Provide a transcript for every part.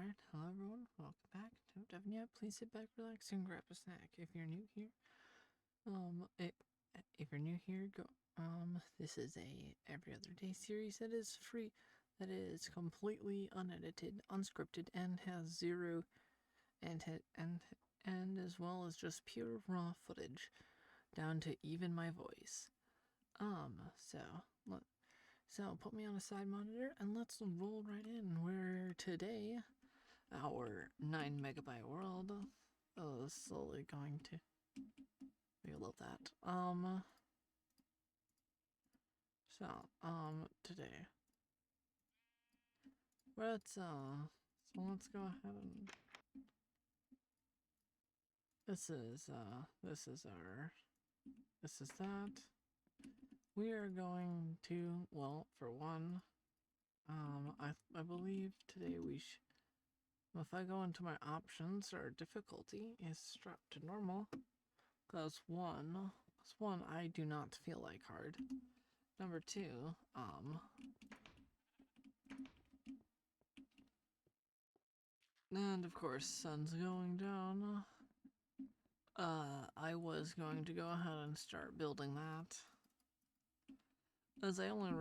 Alright, hello everyone, welcome back to InfDev. Yeah, please sit back, relax, and grab a snack. If you're new here, if you're new here, this is a every other day series that is free, that is completely unedited, unscripted, and has zero, and as well as just pure raw footage, down to even my voice. So put me on a side monitor and let's roll right in. Where today, our 9 megabyte world is slowly going to reload that. Today, let's go ahead and this is that. We are going to, well, for one, I believe today if I go into my options, our difficulty is strapped to normal. Because one, I do not feel like hard. Number two, and of course, sun's going down. I was going to go ahead and start building that. As I only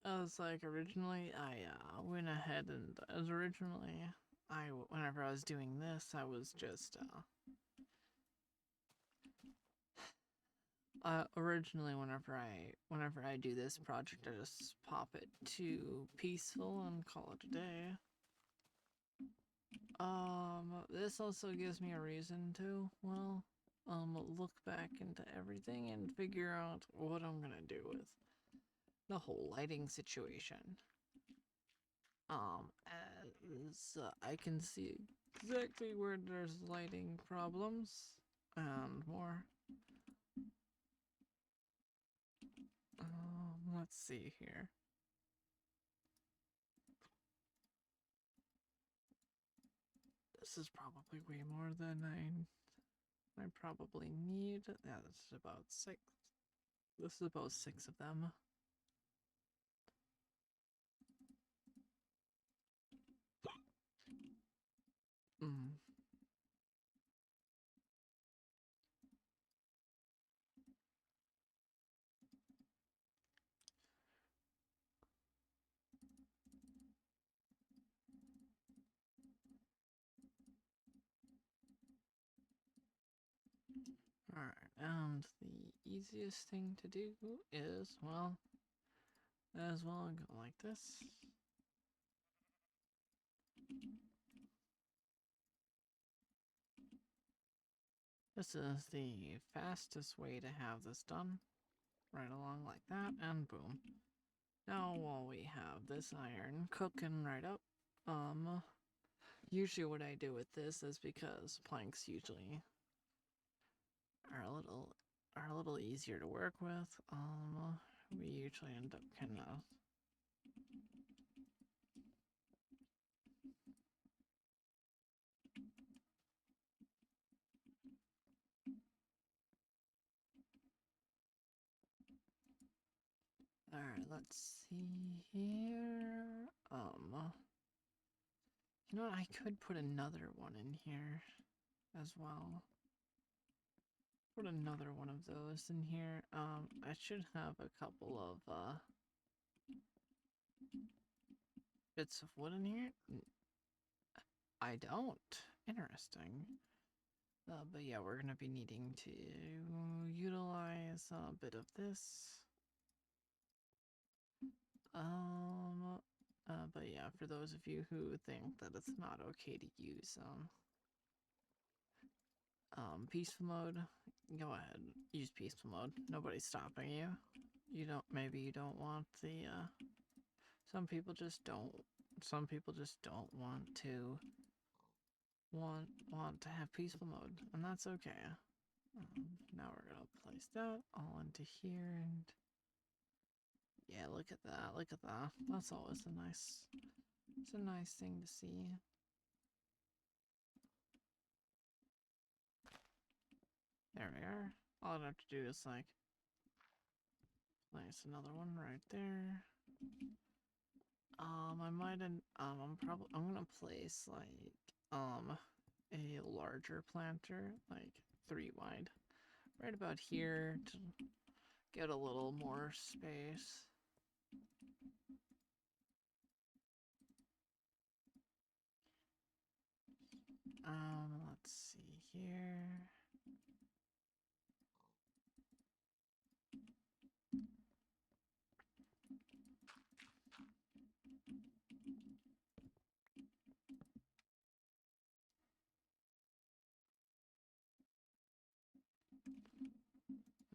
as like originally, I went ahead and whenever I was doing this, I was just originally whenever I do this project, I just pop it to peaceful and call it a day. This also gives me a reason to, well, look back into everything and figure out what I'm gonna do with the whole lighting situation. As I can see exactly where there's lighting problems and more. Let's see here. This is probably way more than I probably need. Yeah, this is about 6. This is about 6 of them. Alright, and the easiest thing to do is, well, go like this. This is the fastest way to have this done. Right along like that, and boom. Now while we have this iron cooking right up, usually what I do with this is, because planks usually are a little easier to work with, we usually end up kind of Alright, let's see here. You know what, I could put another one in here as well. Put another one of those in here. I should have a couple of bits of wood in here. I don't. Interesting. But yeah, we're gonna be needing to utilize a bit of this. But yeah, for those of you who think that it's not okay to use peaceful mode, go ahead, use peaceful mode. Nobody's stopping you. Maybe you don't want the some people just don't want to have peaceful mode, and that's okay. Now we're gonna place that all into here, and yeah, look at that. That's always it's a nice thing to see. There we are. All I'd have to do is like place another one right there. I'm I'm gonna place like a larger planter, like 3 wide, right about here to get a little more space. Let's see here.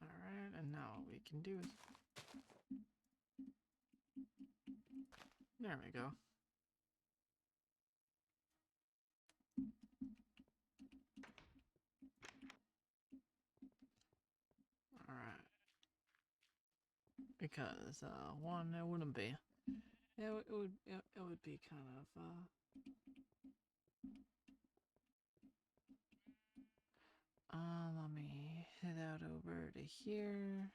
Alright, and now what we can do is... There we go. Alright. Because, one, it wouldn't be... It would be kind of, let me head out over to here.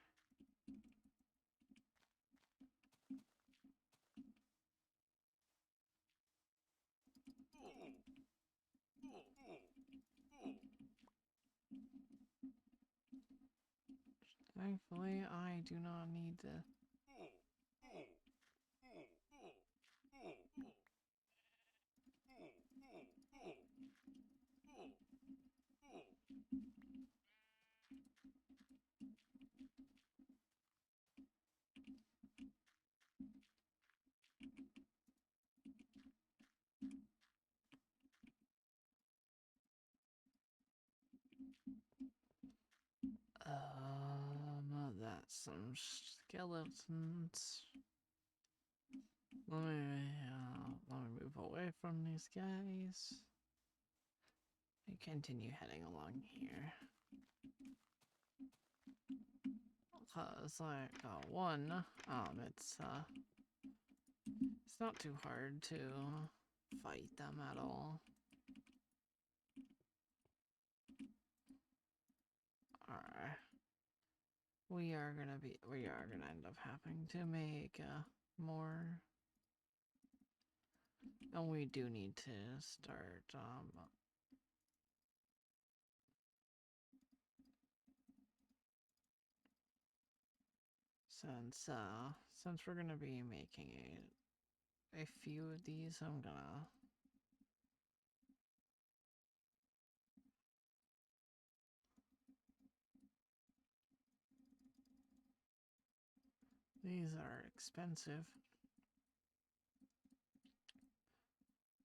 Thankfully, I do not need to... That's some skeletons. Let me move away from these guys. And continue heading along here. Cause like one, it's not too hard to fight them at all. Alright. We are gonna end up having to make more, and we do need to start since we're gonna be making a few of these, I'm gonna these are expensive.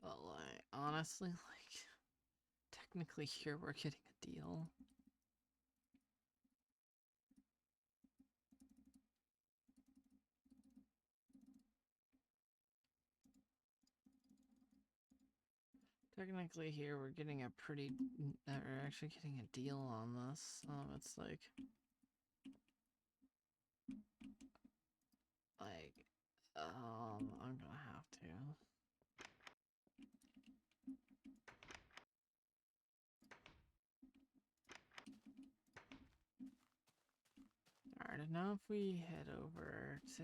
But like honestly, like technically here we're getting a deal. Technically here we're getting a pretty, we're actually getting a deal on this. It's like I'm gonna have to. Alright, and now if we head over to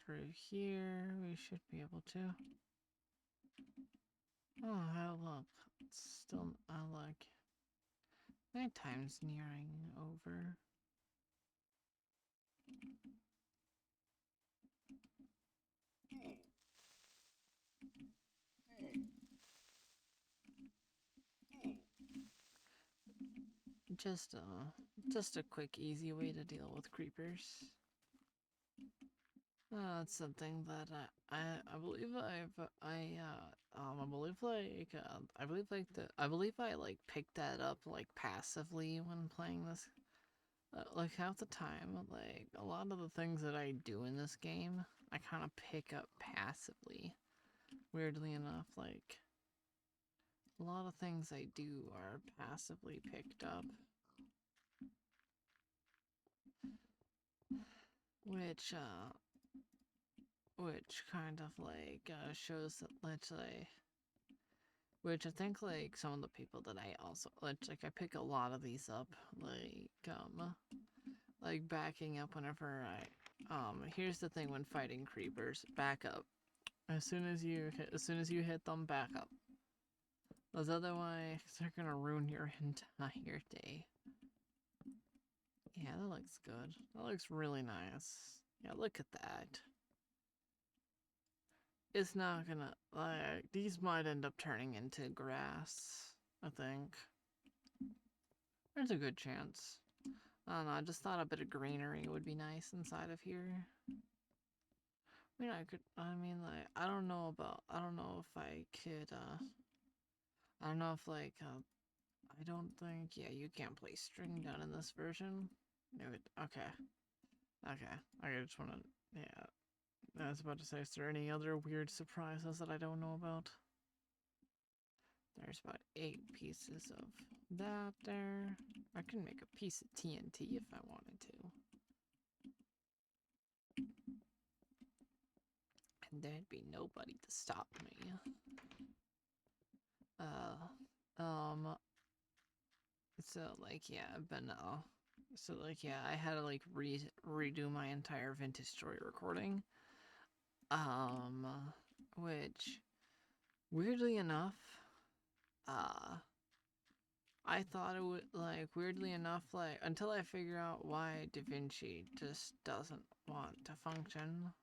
through here, we should be able to. Oh, hell, look. It's still, like, nighttime's nearing over. Just a quick, easy way to deal with creepers. It's something that I believe I believe I like picked that up like passively when playing this. Like half the time, like a lot of the things that I do in this game, I kind of pick up passively. Weirdly enough, like a lot of things I do are passively picked up. Which kind of like shows that which I think like some of the people that I also like I pick a lot of these up like backing up whenever I here's the thing when fighting creepers, back up. as soon as you hit them, back up. Because otherwise, they're gonna ruin your entire day. Yeah, that looks good. That looks really nice. Yeah, look at that. It's not gonna, like, these might end up turning into grass, I think. There's a good chance. I don't know, I just thought a bit of greenery would be nice inside of here. I don't know if I could, I don't know if, like, I don't think, yeah, you can't play string down in this version. No, okay. Okay, I just wanna, yeah. I was about to say, is there any other weird surprises that I don't know about? There's about 8 pieces of that there. I can make a piece of TNT if I wanted to. And there'd be nobody to stop me. So, like, yeah, I've been, so, like, yeah, I had to, like, redo my entire Vintage Story recording. Which, weirdly enough, I thought it would, like, weirdly enough, like, until I figure out why DaVinci just doesn't want to function,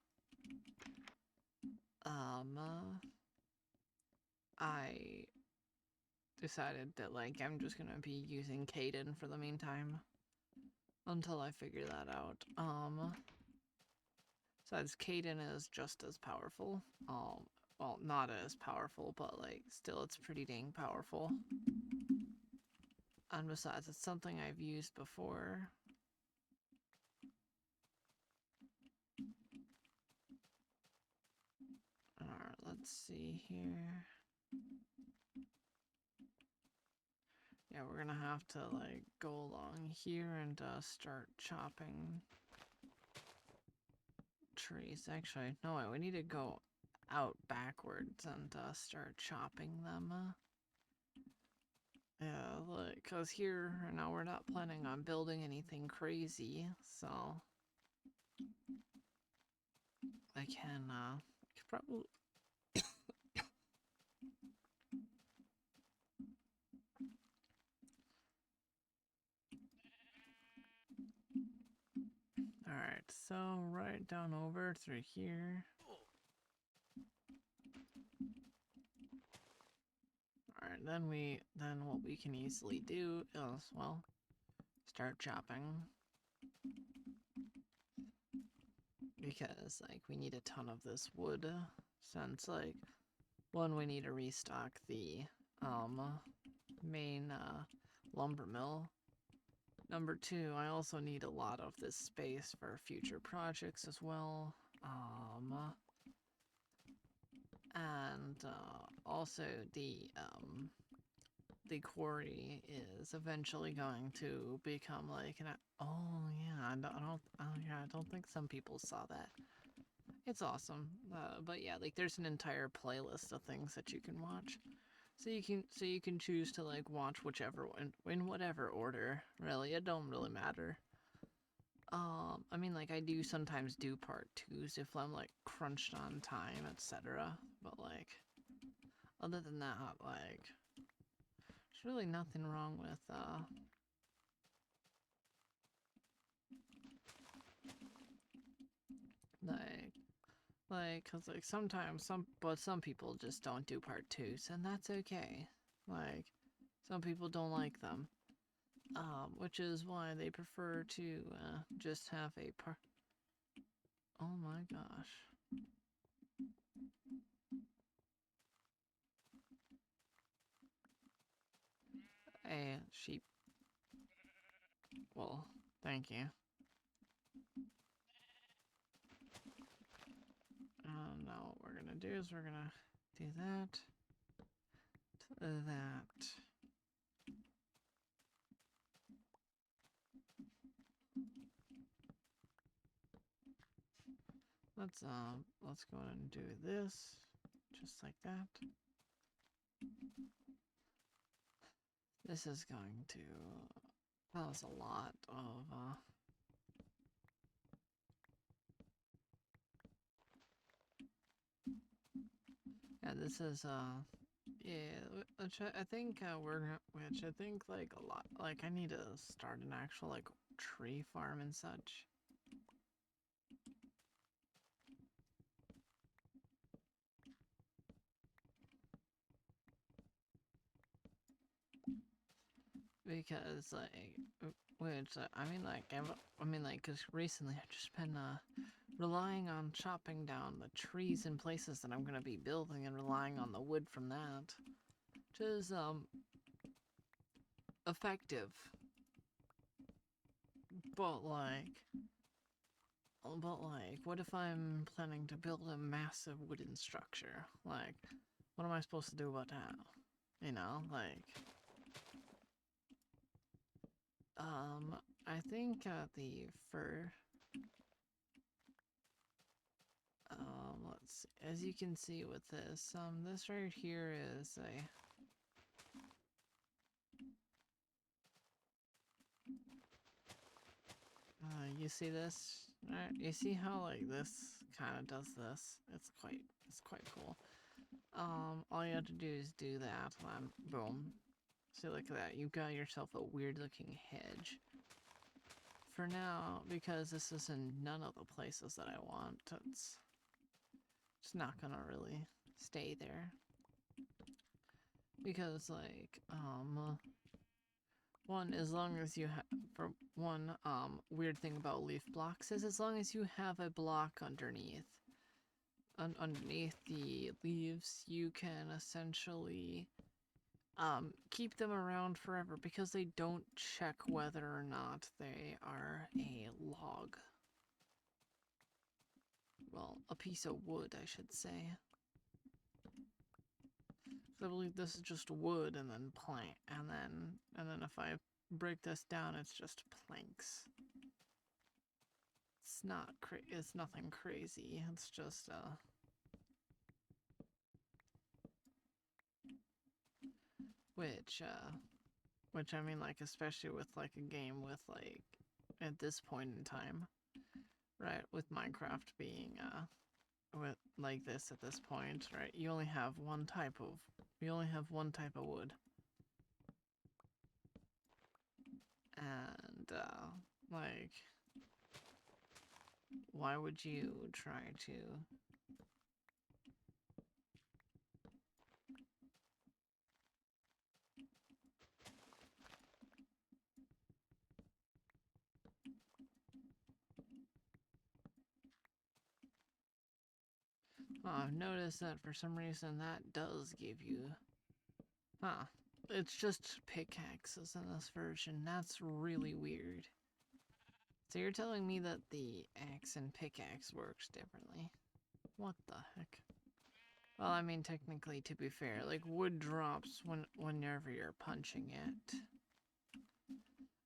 I decided that, like, I'm just gonna be using Caden for the meantime until I figure that out. Besides, Caden is just as powerful. Well, not as powerful, but, like, still it's pretty dang powerful. And besides, it's something I've used before. Alright, let's see here. Yeah, we're gonna have to, like, go along here and start chopping trees. Actually, no, wait, we need to go out backwards and start chopping them. Yeah, like, cause here now we're not planning on building anything crazy, so I can probably. Alright, so right down over through here. Alright, then what we can easily do is, well, start chopping. Because, like, we need a ton of this wood, since, like, one, we need to restock the, main, lumber mill. Number 2, I also need a lot of this space for future projects as well. And, also the quarry is eventually going to become like an. Oh yeah, I don't think some people saw that. It's awesome, but yeah, like there's an entire playlist of things that you can watch, so you can choose to like watch whichever one in whatever order. Really, it don't really matter. I mean, like I do sometimes do part 2s if I'm like crunched on time, etc. But like, other than that, like. There's really nothing wrong with, cause like sometimes some people just don't do part 2s, and that's okay. Like, some people don't like them. Which is why they prefer to, just have a part. Oh my gosh. A sheep. Well, thank you. Now what we're gonna do is we're gonna do that to that. Let's go ahead and do this just like that. This is going to cause a lot of Yeah, this is yeah, which I think which I think like a lot. Like I need to start an actual like tree farm and such. Because like, which I mean like I mean like, cause recently I've just been relying on chopping down the trees in places that I'm gonna be building and relying on the wood from that, which is effective, but like, what if I'm planning to build a massive wooden structure? Like, what am I supposed to do about that? You know, like, I think the fur, let's see, as you can see with this right here is a, you see this? Right? You see how, like, this kind of does this? It's quite cool. All you have to do is do that, and boom. See, look at that. You've got yourself a weird-looking hedge. For now, because this is in none of the places that I want, it's not gonna really stay there. Because, like, one, as long as you have, for one, weird thing about leaf blocks is as long as you have a block underneath, underneath the leaves, you can essentially keep them around forever because they don't check whether or not they are a log. Well, a piece of wood, I should say. I believe this is just wood and then plank, and then if I break this down, it's just planks. It's nothing crazy. It's just which I mean, like, especially with like a game with like at this point in time, right? With Minecraft being with like this at this point, right? You only have one type of wood, and like, why would you try to? Oh, I've noticed that for some reason that does give you, huh? It's just pickaxes in this version. That's really weird. So you're telling me that the axe and pickaxe works differently? What the heck? Well, I mean, technically, to be fair, like, wood drops whenever you're punching it.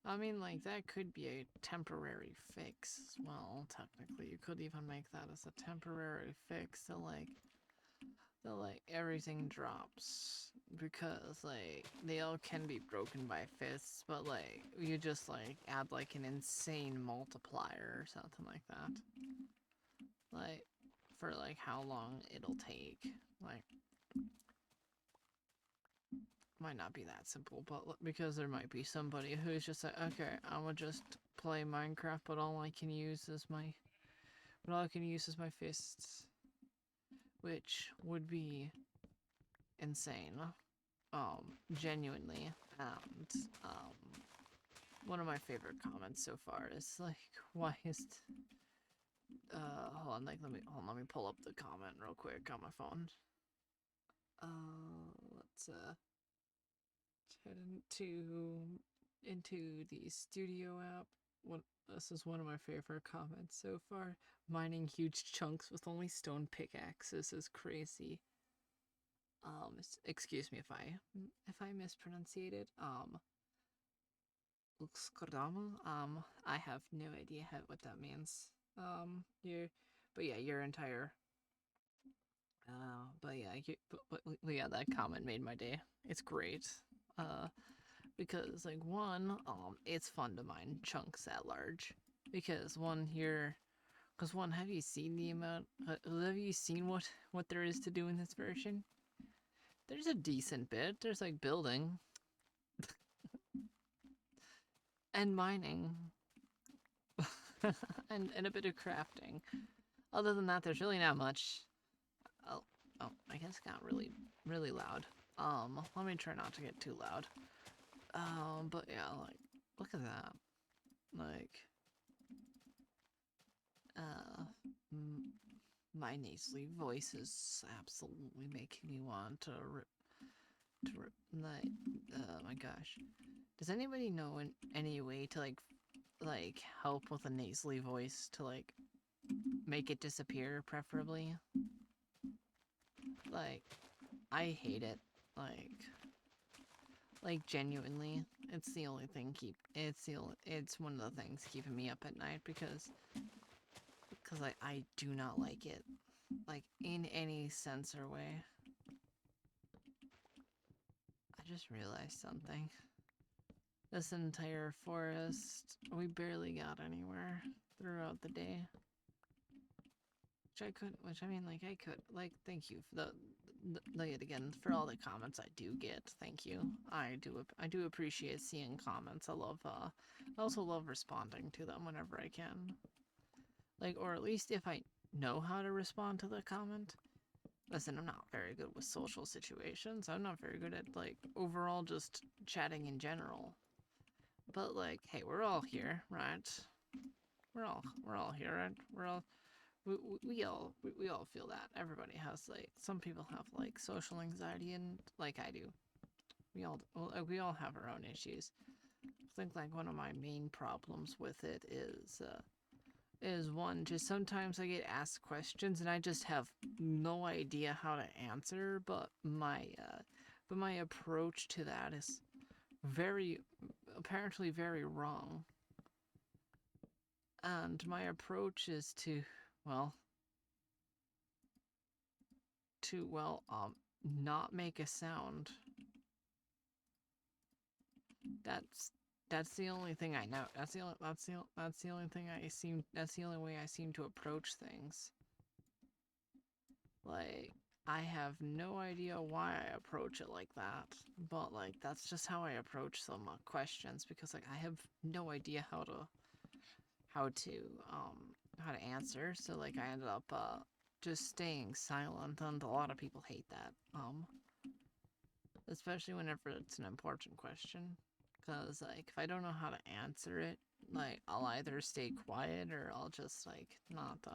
I mean, like, that could be a temporary fix as well, technically. You could even make that as a temporary fix, so, like, everything drops. Because, like, they all can be broken by fists, but, like, you just, like, add, like, an insane multiplier or something like that. Like, for, like, how long it'll take. Like, might not be that simple, but because there might be somebody who's just like, okay, I'm gonna just play Minecraft, but all I can use is my fists, which would be insane, genuinely. And one of my favorite comments so far is like, why is hold on, like, let me pull up the comment real quick on my phone. Let's head into the studio app. This is one of my favorite comments so far. Mining huge chunks with only stone pickaxes is crazy. Excuse me if I mispronunciated. I have no idea what that means. Your entire. Yeah, that comment made my day. It's great. Because like one, it's fun to mine chunks that large. Because have you seen the amount? Have you seen what there is to do in this version? There's a decent bit. There's like building and mining and a bit of crafting. Other than that, there's really not much. Oh, I guess it got really loud. Let me try not to get too loud. But yeah, like, look at that. Like, my nasally voice is absolutely making me want to rip, like, oh my gosh. Does anybody know any way to, like, help with a nasally voice to, like, make it disappear, preferably? Like, I hate it. Like genuinely, it's the only thing it's one of the things keeping me up at night because I do not like it, like, in any sense or way. I just realized something. This entire forest, we barely got anywhere throughout the day. I could, like, thank you for like, again, for all the comments I do get. Thank you. I do appreciate seeing comments. I also love responding to them whenever I can. Like, or at least if I know how to respond to the comment. Listen, I'm not very good with social situations. I'm not very good at, like, overall just chatting in general. But, like, hey, we're all here, right? We're all here, right? We all feel that. Everybody has, like, some people have, like, social anxiety, and like I do. We all have our own issues. I think, like, one of my main problems with it is one, just sometimes I get asked questions and I just have no idea how to answer, but my approach to that is apparently very wrong. And my approach is to not make a sound. That's the only thing I know. That's the only way I seem to approach things. Like, I have no idea why I approach it like that, but, like, that's just how I approach some questions, because, like, I have no idea how to answer. So, like, I ended up just staying silent, and a lot of people hate that. Especially whenever it's an important question. Because, like, if I don't know how to answer it, like, I'll either stay quiet or I'll just, like, not,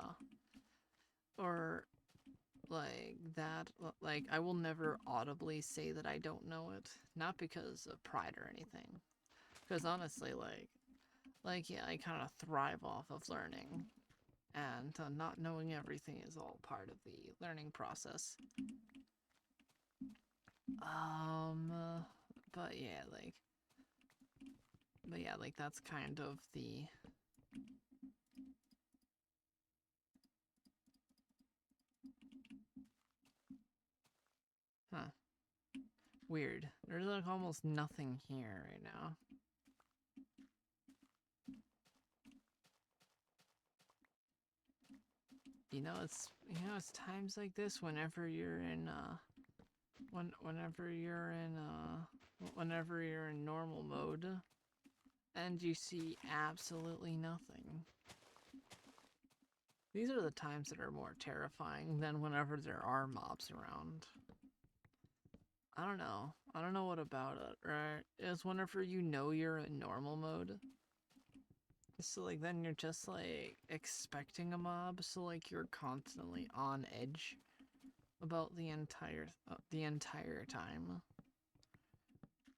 or, like, that, like, I will never audibly say that I don't know it. Not because of pride or anything. Because, honestly, yeah, I kind of thrive off of learning. And not knowing everything is all part of the learning process. But yeah, like, that's kind of the... Huh. Weird. There's, like, almost nothing here right now. It's times like this whenever you're in, whenever you're in normal mode and you see absolutely nothing. These are the times that are more terrifying than whenever there are mobs around. I don't know what about it, right? It's whenever you're in normal mode. So, like, then you're just, like, expecting a mob, so, like, you're constantly on edge about the entire time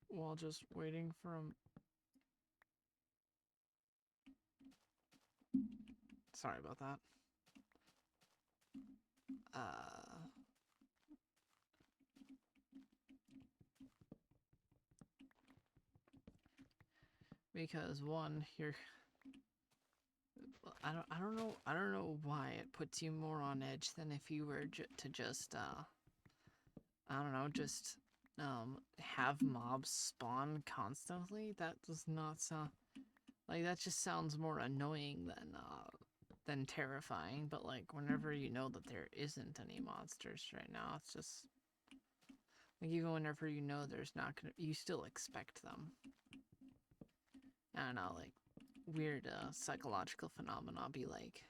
while just waiting for him. Sorry about that. Because one, I don't know why it puts you more on edge than if you were to just I don't know, just have mobs spawn constantly. That does not sound like, that just sounds more annoying than terrifying. But, like, whenever you know that there isn't any monsters right now, it's just, Like, even whenever you know there's not gonna, you still expect them. I don't know, like, weird psychological phenomena be like.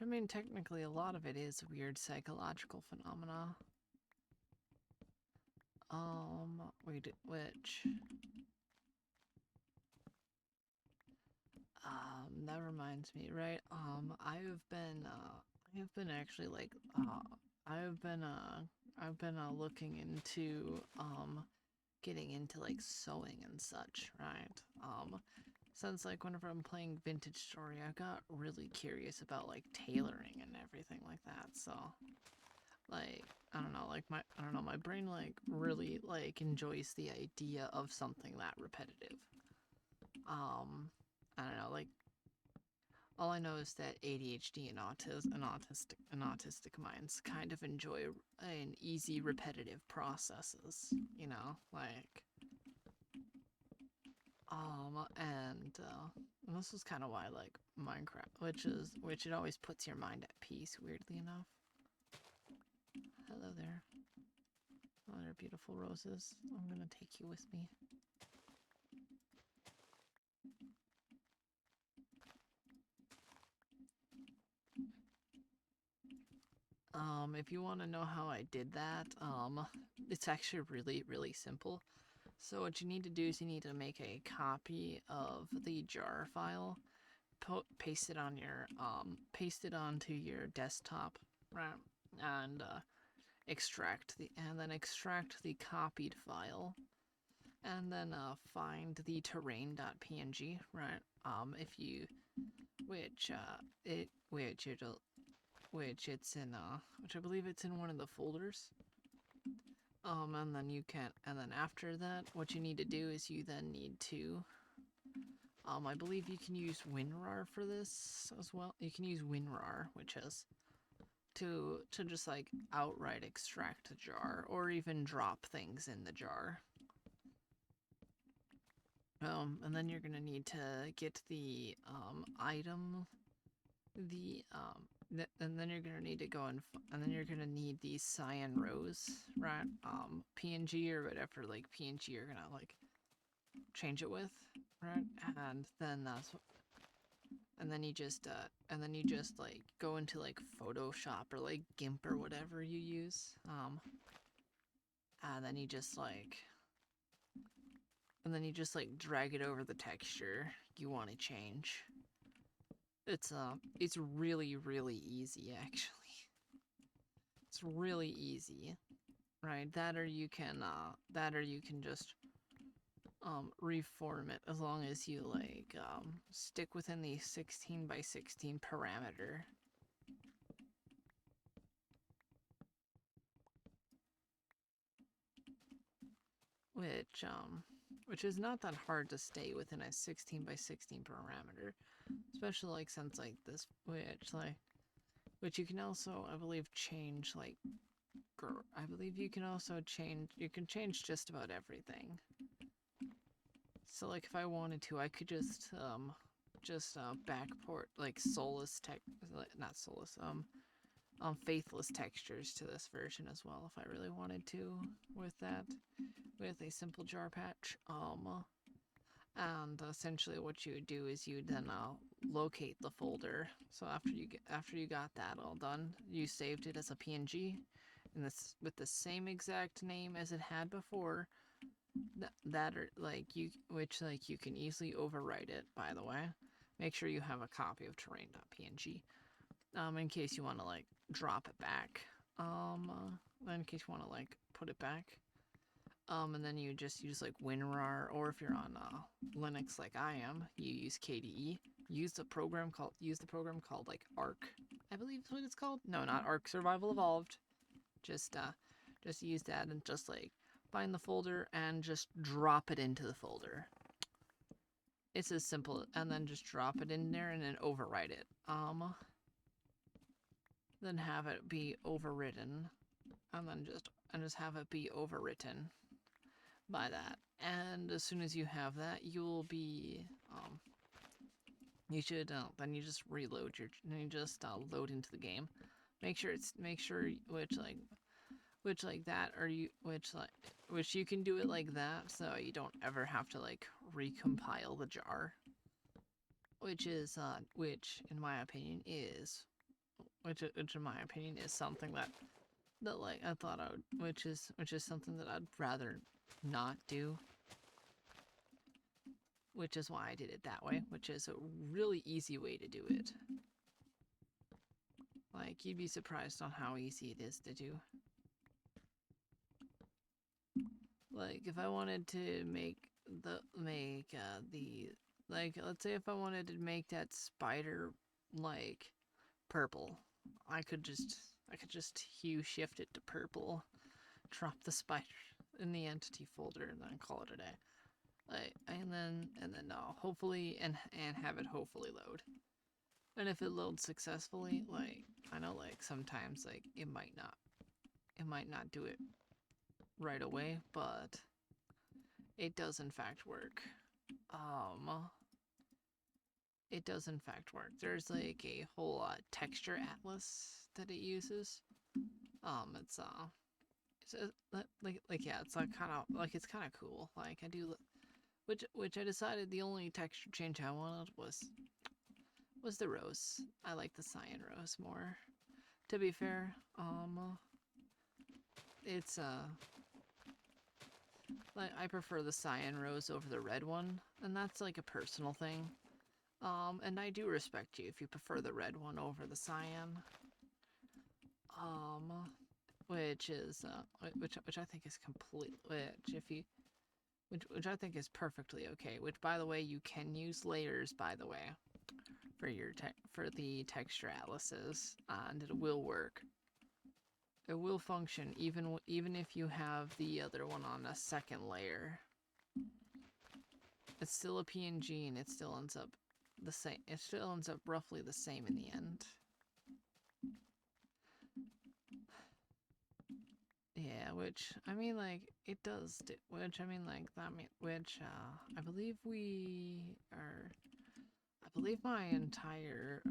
I mean, technically, a lot of it is weird psychological phenomena. Wait, which? That reminds me, right? I have been actually like, I've been looking into, getting into like sewing and such, right? Since like whenever I'm playing Vintage Story, I got really curious about like tailoring and everything like that. So, like, I don't know, like my brain like really like enjoys the idea of something that repetitive. I don't know, like, all I know is that ADHD and autistic minds kind of enjoy an easy repetitive processes, you know, like, and this is kind of why I like Minecraft, which it always puts your mind at peace, weirdly enough. Hello there. Oh, they're beautiful roses. I'm gonna take you with me. If you want to know how I did that, it's actually really simple. So what you need to do is you need to make a copy of the jar file, paste it on your paste it onto your desktop, right? And extract the copied file, and then find the terrain.png, right? If you which it's in which I believe it's in one of the folders. And then after that, what you need to do is you then need to, I believe you can use WinRAR for this as well. You can use WinRAR, which is to just like outright extract a jar, or even drop things in the jar. And then you're gonna need to get the item, and then you're gonna need to go and then you're gonna need the cyan rose, right? PNG or whatever, like PNG you're gonna like change it with, right? And then you just like go into like Photoshop or like GIMP or whatever you use, and then you just like drag it over the texture you want to change. It's really easy, actually. It's really easy, right? That or you can just reform it, as long as you like stick within the 16 by 16 parameter. Which is not that hard to stay within a 16 by 16 parameter, especially like since like this, which you can also, I believe, change like, I believe you can also change, just about everything. So like if I wanted to, I could just backport like faithless textures to this version as well if I really wanted to with that, with a simple jar patch. And essentially what you would do is you then locate the folder. So after you got that all done, you saved it as a PNG, and this with the same exact name as it had before. Which you can easily overwrite it, by the way. Make sure you have a copy of terrain.png, in case you want to like drop it back, in case you want to like put it back. And then you just use like WinRAR, or if you're on Linux like I am, you use KDE. Use the program called like Arc, I believe is what it's called. No, not Arc Survival Evolved. Just use that and just like find the folder and just drop it into the folder. It's as simple, and then just drop it in there and then overwrite it. Then have it be overwritten, and then just have it be overwritten by that. And as soon as you have that, you'll be you should then you just reload then you just load into the game. make sure which like that, or which you can do it like that, so you don't ever have to like recompile the jar, which in my opinion is something that like I thought I would, which is something that I'd rather not do, which is why I did it that way, which is a really easy way to do it. Like, you'd be surprised on how easy it is to do. Like, if I wanted to like, let's say if I wanted to make that spider like purple, I could just hue shift it to purple, drop the spider in the entity folder, and then call it a day. Like, and then hopefully and have it hopefully load. And if it loads successfully, like, I know like sometimes like it might not do it right away, but it does in fact work. It does in fact work. There's like a whole texture atlas that it uses. It's yeah, it's like kind of cool. Like I do, which I decided the only texture change I wanted was the rose. I like the cyan rose more. To be fair, it's like I prefer the cyan rose over the red one, and that's like a personal thing. And I do respect you if you prefer the red one over the cyan. Which is which I think is which I think is perfectly okay. Which, by the way, you can use layers, by the way, for the texture atlases, and it will work. It will function even if you have the other one on a second layer. It's still a PNG, and it still ends up the same. It still ends up roughly the same in the end. Yeah, which I mean, like it does. Which I mean, like that. Which I believe we are. I believe my entire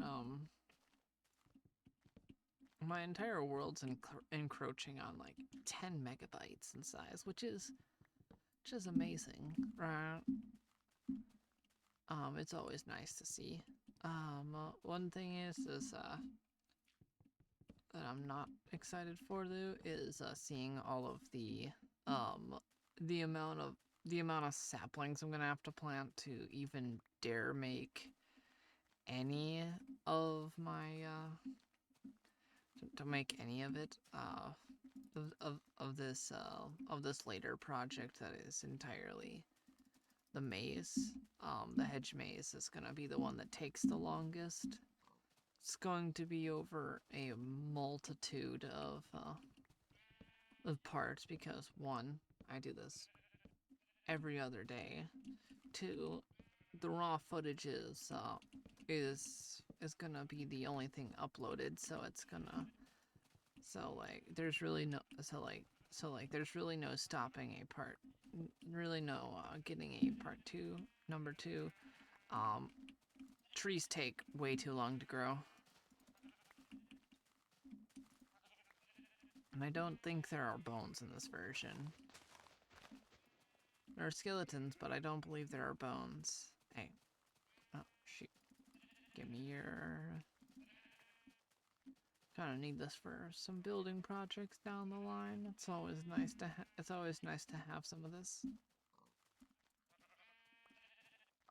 world's encroaching on like 10 megabytes in size, which is amazing, right? It's always nice to see. One thing is that I'm not excited for though is seeing all of the amount of saplings I'm gonna have to plant to even dare make any of my to make any of it of this later project that is entirely the maze. The hedge maze is gonna be the one that takes the longest. It's going to be over a multitude of parts because one, I do this every other day. Two, the raw footage is gonna be the only thing uploaded, so it's gonna there's really no there's really no stopping a part, really no getting a part two. Number two, trees take way too long to grow. And I don't think there are bones in this version. There are skeletons, but I don't believe there are bones. Hey. Oh, shoot. Give me your... Kind of need this for some building projects down the line. It's always nice to have some of this.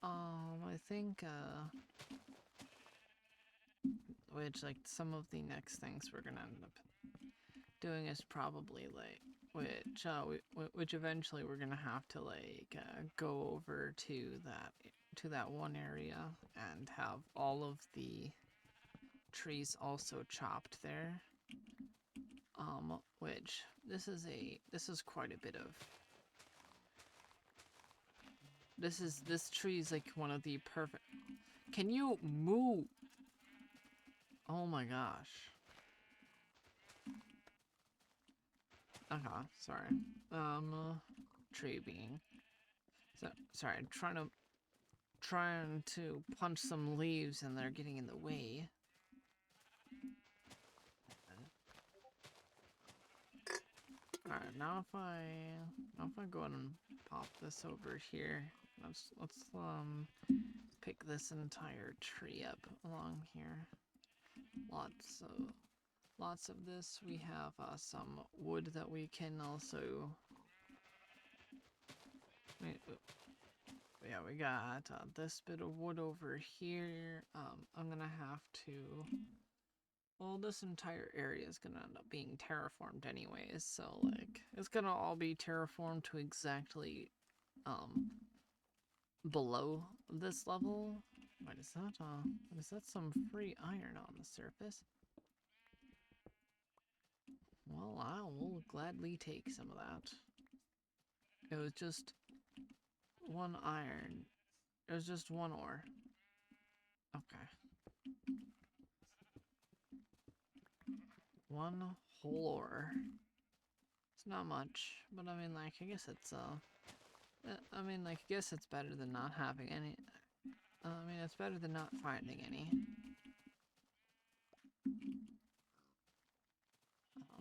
I think, which, like, some of the next things we're gonna end up doing is probably, like, which eventually we're gonna have to, like, go over to that one area and have all of the trees also chopped there. Which this is quite a bit of... This tree is like one of the perfect... Can you move? Oh my gosh. Okay, sorry. Tree being... So, sorry, I'm trying to punch some leaves and they're getting in the way. Alright, now if I go ahead and pop this over here, let's pick this entire tree up along here. Lots of this. We have some wood that we can also. Yeah, we got this bit of wood over here. I'm gonna have to. Well, this entire area is gonna end up being terraformed anyways, so like it's gonna all be terraformed to exactly below this level. What is that? What is that? Some free iron on the surface. Well, I will gladly take some of that. It was just one iron. It was just one ore. Okay. One whole ore. It's not much, but I mean, like, I guess it's, I mean, like, I guess it's better than not having any. I mean, it's better than not finding any.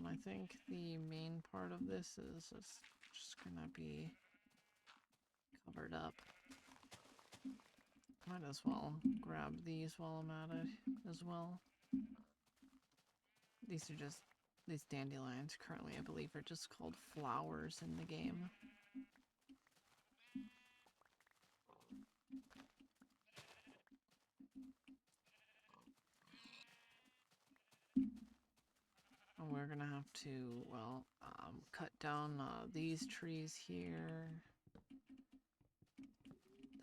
I think the main part of this is just gonna be covered up. Might as well grab these while I'm at it as well. These dandelions currently, I believe, are just called flowers in the game. And we're gonna have to, well, cut down these trees here.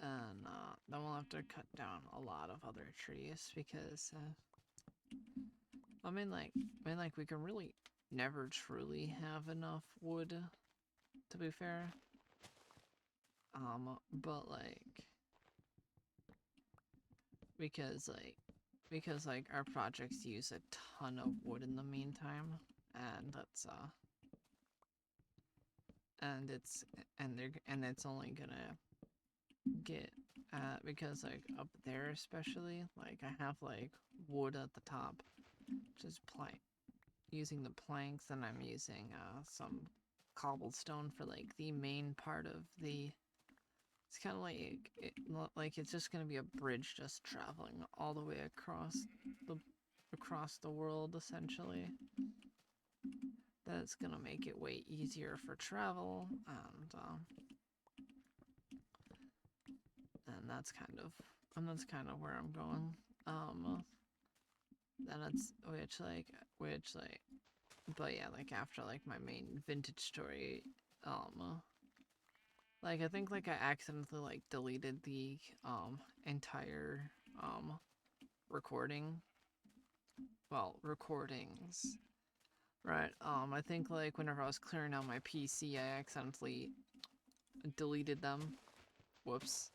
And then we'll have to cut down a lot of other trees because, I mean, like, we can really never truly have enough wood, to be fair. But like, because our projects use a ton of wood in the meantime, and that's and it's only gonna get because like up there especially, like I have like wood at the top, just using the planks, and I'm using some cobblestone for like the main part of the. It's kind of like it's just gonna be a bridge just traveling all the way across the world essentially. That's gonna make it way easier for travel, and that's kind of where I'm going. Then it's but yeah, like after like my main vintage story, like I think like I accidentally like deleted the entire recording. Well, recordings. Right. I think like whenever I was clearing out my PC, I accidentally deleted them. Whoops.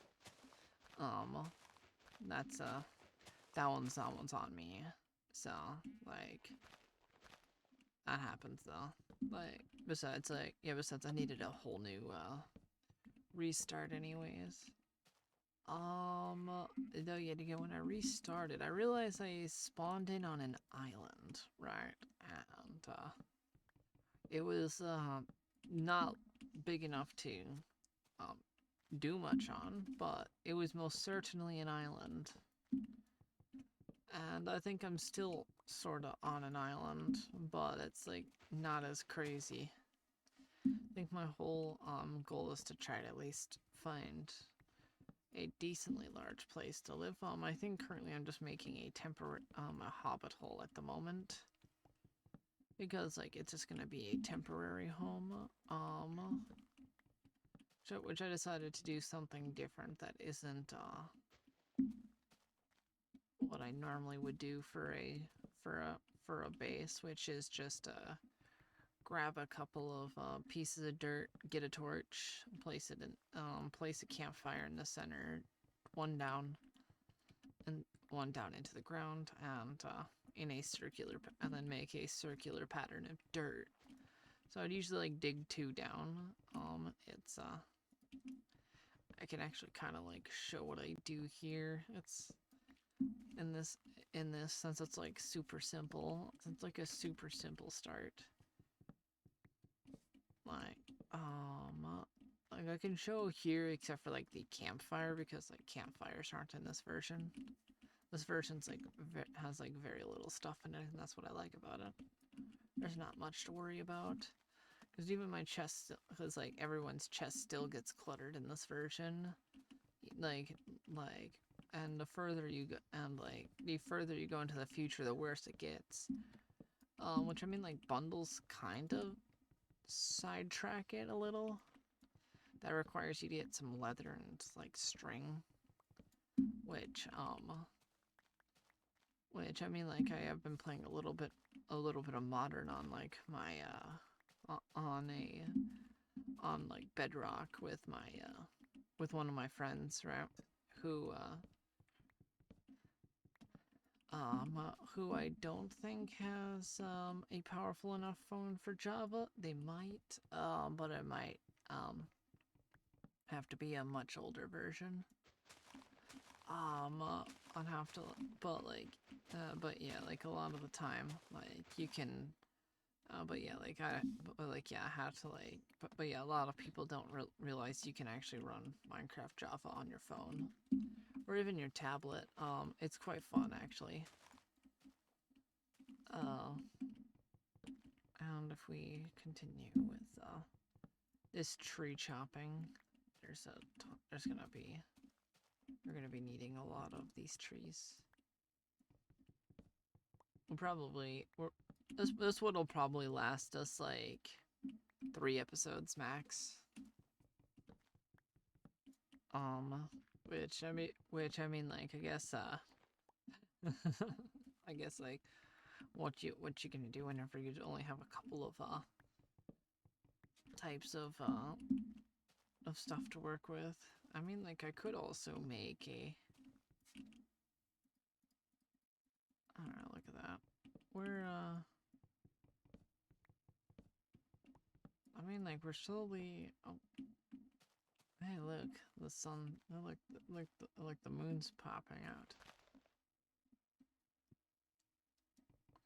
That's that one's on me. So like that happens though. Like besides I needed a whole new restart anyways. Though yet again, when I restarted, I realized I spawned in on an island, right? And it was not big enough to do much on, but it was most certainly an island. And I think I'm still sort of on an island, but it's like not as crazy. I think my whole goal is to try to at least find a decently large place to live. I think currently I'm just making a temporary a hobbit hole at the moment, because like it's just gonna be a temporary home. Which I decided to do something different that isn't what I normally would do for a base, which is just grab a couple of pieces of dirt, get a torch, place a campfire in the center, one down into the ground, and and then make a circular pattern of dirt. So I'd usually like dig 2 down. It's I can actually kind of like show what I do here. It's in this sense it's like super simple. It's like a super simple start. like, like I can show here except for like the campfire because like campfires aren't in this version. This version's like has like very little stuff in it, and that's what I like about it. There's not much to worry about. Because even my chest, because like everyone's chest still gets cluttered in this version. Like, and the further you go, and like the further you go into the future, the worse it gets. Which I mean, like bundles kind of sidetrack it a little. That requires you to get some leather and like string, which I mean, like I have been playing a little bit of modern on like my on like Bedrock with my with one of my friends, right? Who I don't think has a powerful enough phone for Java. They might, but it might have to be a much older version. I'd have to, but yeah, like a lot of the time, like you can, but yeah, like I have to like, but yeah, a lot of people don't realize you can actually run Minecraft Java on your phone or even your tablet. It's quite fun actually. And if we continue with this tree chopping, we're gonna be needing a lot of these trees. This would probably last us like 3 episodes max. Which I mean, like I guess I guess like what you can do whenever you only have a couple of types of stuff to work with. I mean, like I could also make a. Alright, look at that. We're I mean, like we're slowly. Oh, hey, look, the sun. Like the moon's popping out.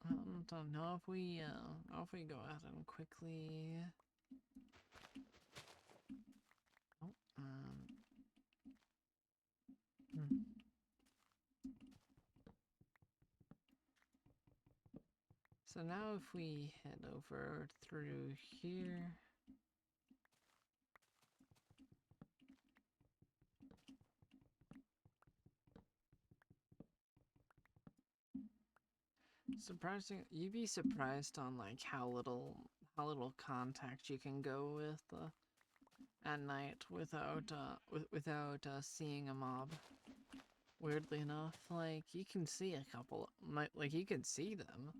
I don't know if we go ahead and quickly. Oh, So now if we head over through here. Surprising, you'd be surprised on like how little contact you can go with at night without seeing a mob. Weirdly enough, like you can see a couple, like you can see them.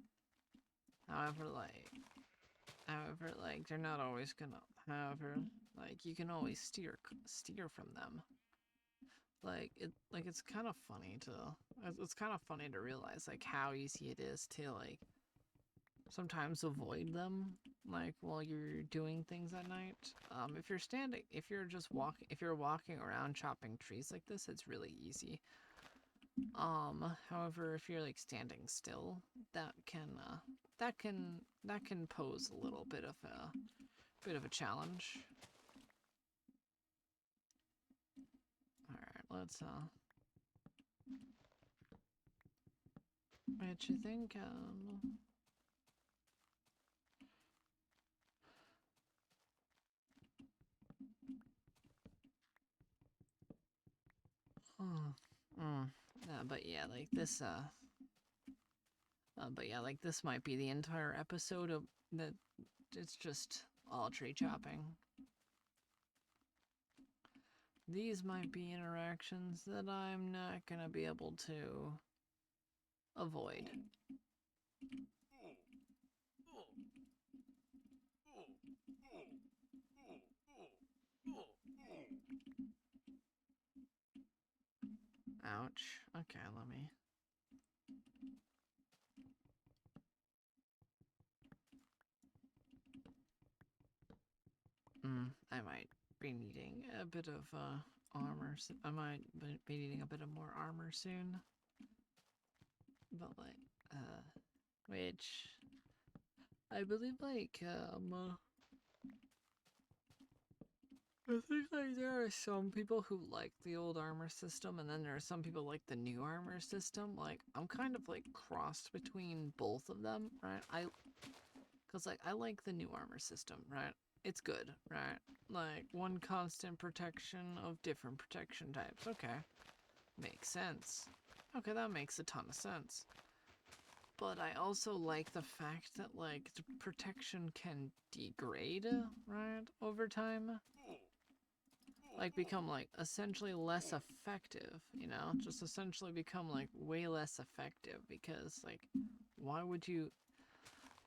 However, they're not always gonna. However, like you can always steer from them. It's kind of funny to realize like how easy it is to like sometimes avoid them like while you're doing things at night. If you're walking around chopping trees like this, it's really easy. However, if you're like standing still, that can pose a little bit of a challenge. Alright, let's which I think but yeah, like this this might be the entire episode of that. It's just all tree chopping. These might be interactions that I'm not gonna be able to avoid. Ouch. Okay, let me. I might be needing a bit of armor. I might be needing a bit of more armor soon. But like, which I believe like I think like there are some people who like the old armor system, and then there are some people like the new armor system. Like I'm kind of like crossed between both of them, right? Cause like I like the new armor system, right? It's good, right? Like one constant protection of different protection types. Okay, makes sense. Okay, that makes a ton of sense. But I also like the fact that like the protection can degrade, right, over time. Like become like essentially less effective, you know? Just essentially become like way less effective because like why would you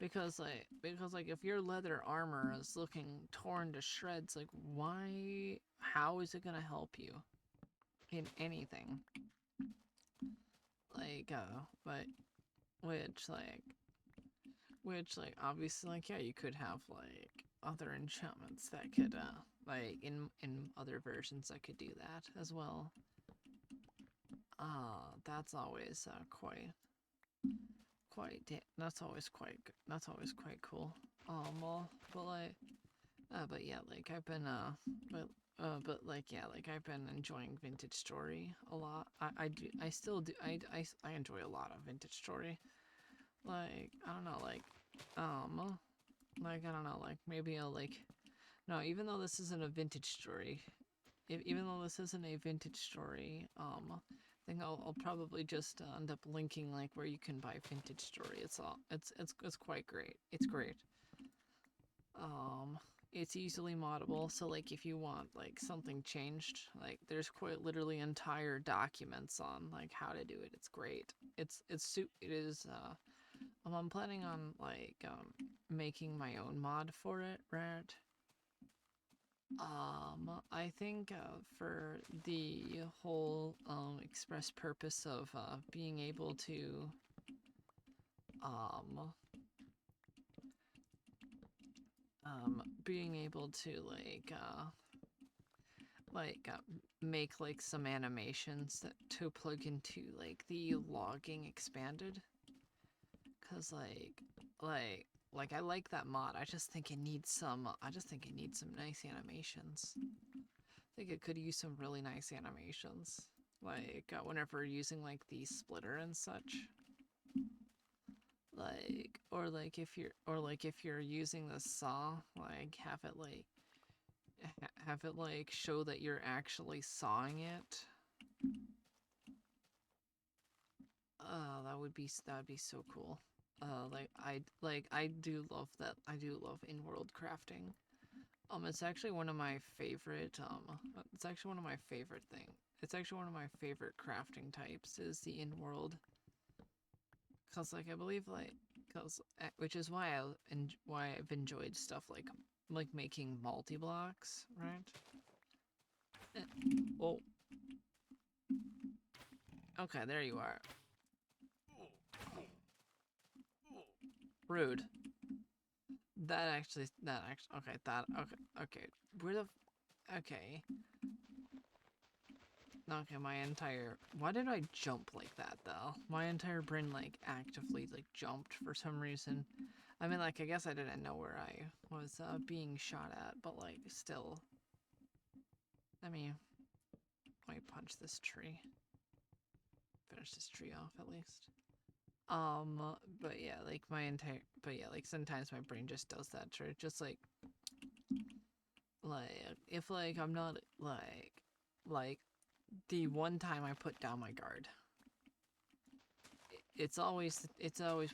because like if your leather armor is looking torn to shreds, like how is it gonna help you in anything? Like but which like obviously like yeah, you could have like other enchantments that could like in other versions that could do that as well. That's always that's always quite cool. But like but yeah, like I've been but like yeah, like I've been enjoying Vintage Story a lot. I still do I enjoy a lot of Vintage Story. Like I don't know, like I don't know, like maybe I'll like no, even though this isn't a vintage story, even though this isn't a vintage story, I think I'll probably just end up linking like where you can buy vintage story. It's quite great. It's great. Um, it's easily moddable, so like if you want like something changed, like there's quite literally entire documents on like how to do it. It's great. It is I'm planning on like making my own mod for it, right? I think for the whole express purpose of being able to um being able to like make like some animations that to plug into like the logging expanded, cause like I like that mod. I just think it needs some nice animations. I think it could use some really nice animations, like whenever using like the splitter and such. Like or like if you're using the saw, like have it like show that you're actually sawing it. That would be so cool. I do love that. I do love in-world crafting. It's actually one of my favorite it's actually one of my favorite thing. It's actually one of my favorite crafting types is the in-world. Cause like I believe like cause which is why why I've enjoyed stuff like making multi-blocks, right? Oh, okay, there you are. Rude. Okay, okay. Where the, okay. Okay, why did I jump like that, though? My entire brain, like, actively, like, jumped for some reason. I mean, like, I guess I didn't know where I was, being shot at, but, like, still. Let me punch this tree. Finish this tree off, at least. But yeah, but yeah, like, sometimes my brain just does that, true. Just, if, like, I'm not, like, the one time I put down my guard. It's always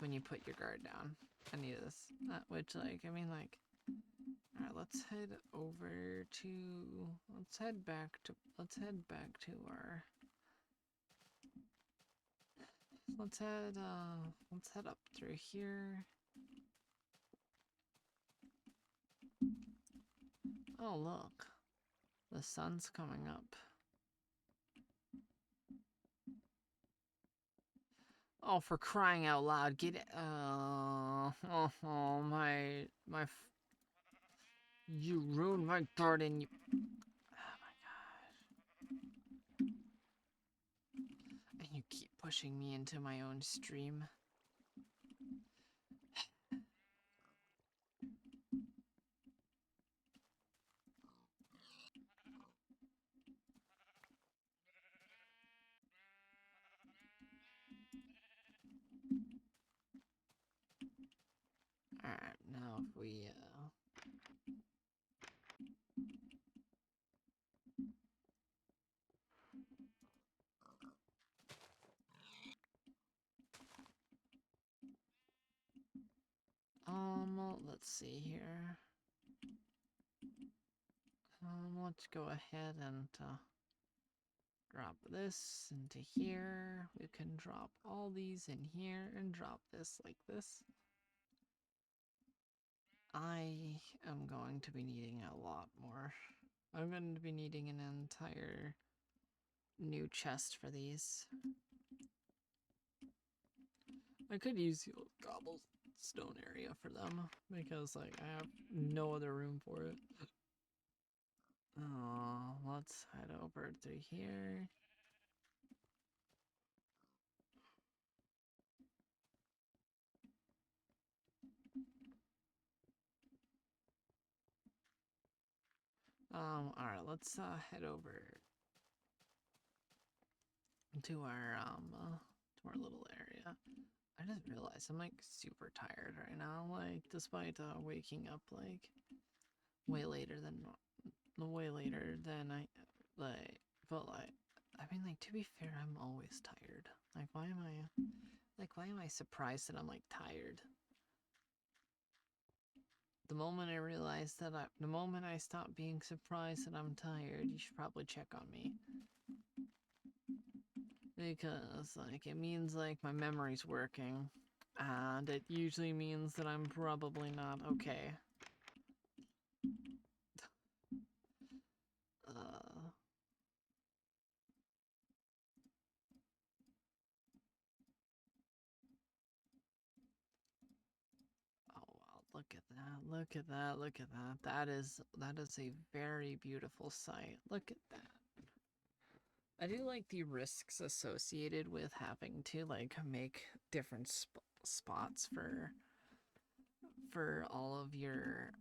when you put your guard down. I need this. Which like I mean like alright, let's head back to our let's head up through here. Oh look. The sun's coming up. Oh, for crying out loud, get it. You ruined my garden. Oh my gosh. And you keep pushing me into my own stream. Alright, now if we, let's see here. Let's go ahead and, drop this into here. We can drop all these in here and drop this like this. I am going to be needing a lot more. I'm going to be needing an entire new chest for these. I could use the old cobblestone area for them because, like, I have no other room for it. Oh, let's head over through here. Alright, let's head over to our little area. I just realized I'm like super tired right now, like despite waking up like way later than I like, but like, I mean, like, to be fair, I'm always tired. Like, why am I surprised that I'm like tired? The moment I stop being surprised that I'm tired, you should probably check on me. Because, like, it means, like, my memory's working. And it usually means that I'm probably not okay. Oh, wow, look at that, look at that, look at that. That is a very beautiful sight. Look at that. I do like the risks associated with having to like make different spots for all of your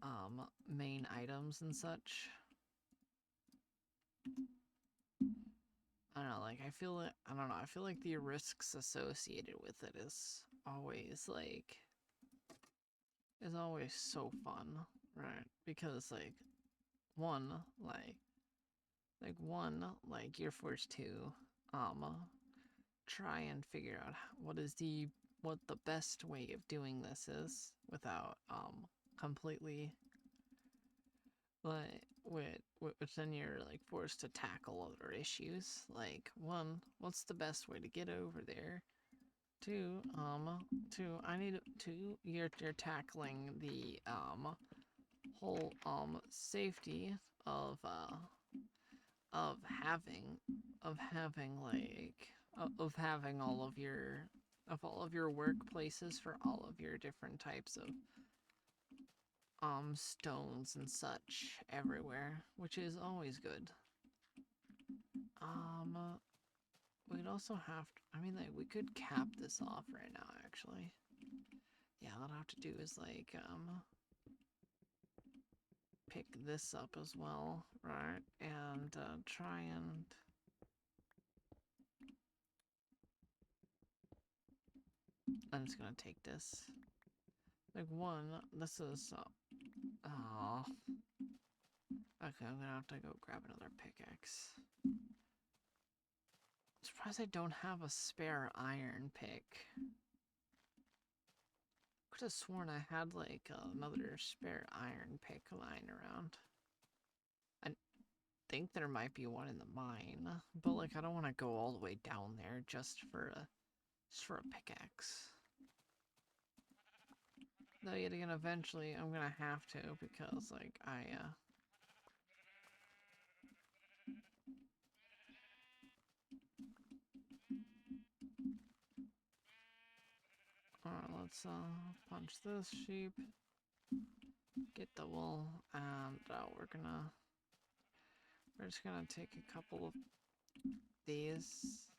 main items and such. I don't know, like I feel like the risks associated with it is always so fun, right? Because one like you're forced to try and figure out what the best way of doing this is without completely like which then you're like forced to tackle other issues. Like, one, what's the best way to get over there? Two, you're tackling the whole safety of having all of your workplaces for all of your different types of stones and such everywhere, which is always good. We'd also have to, I mean, like, we could cap this off right now, actually. Yeah, all I'll have to do is, like, pick this up as well, right? And, try and... I'm just gonna take this. Like, one, this is, oh. Okay, I'm gonna have to go grab another pickaxe. I'm surprised I don't have a spare iron pick. Could have sworn I had like another spare iron pick lying around. I think there might be one in the mine, but like I don't want to go all the way down there just for a pickaxe. Though yet again, eventually I'm gonna have to because like Alright, let's punch this sheep. Get the wool, and we're just gonna take a couple of these.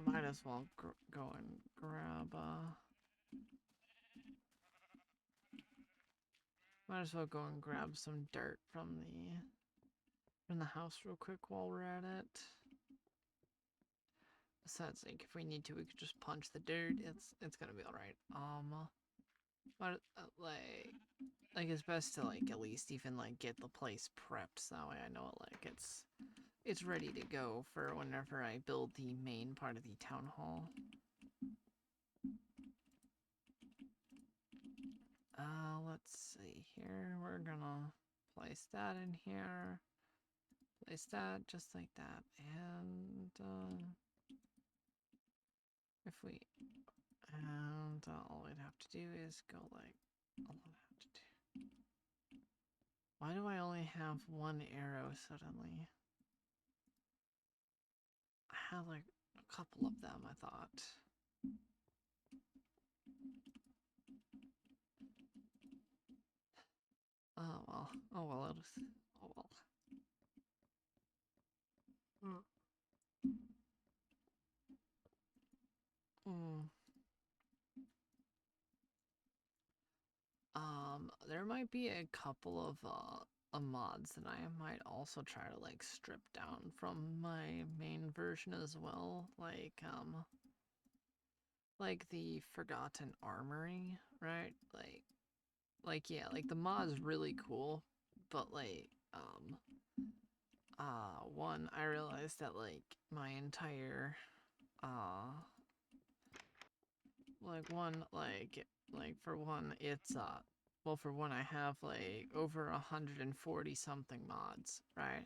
Might as well go and grab might as well go and grab some dirt from the house real quick while we're at it. So it's like if we need to, we could just punch the dirt. It's gonna be all right. But like it's best to like at least even like get the place prepped so that way I know like it's ready to go for whenever I build the main part of the town hall. Let's see here. We're gonna place that in here. Place that just like that. And if we all we'd have to do is go like all I have to do. Why do I only have one arrow suddenly? I had like a couple of them, I thought. Oh well. Oh well. Oh well. Mm. There might be a couple of mods that I might also try to like strip down from my main version as well, like the Forgotten Armory, right? Like yeah, like the mod's really cool, but like one I realized that like my entire for one it's well for one I have like over 140 something mods, right?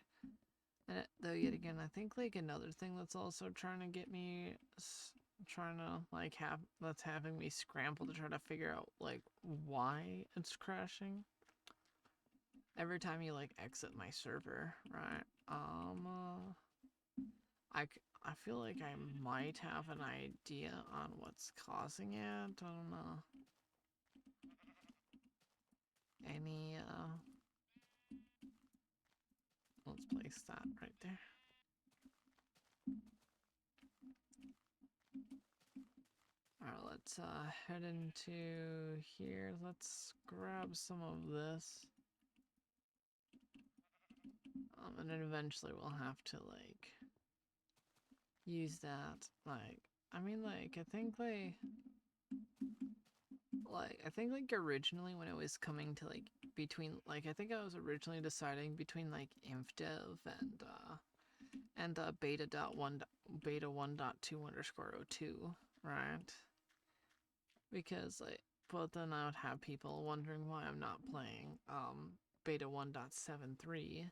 And though yet again I think like another thing that's also trying to get me trying to like have that's having me scramble to try to figure out like why it's crashing every time you like exit my server, right? I feel like I might have an idea on what's causing it. I don't know. Any let's place that right there. Alright, let's head into here. Let's grab some of this. And then eventually we'll have to like use that. Like, I mean like I think originally when it was coming to like between like I think I was originally deciding between like InfDev and beta 1.2_02, right? Because like but then I would have people wondering why I'm not playing beta 1.73.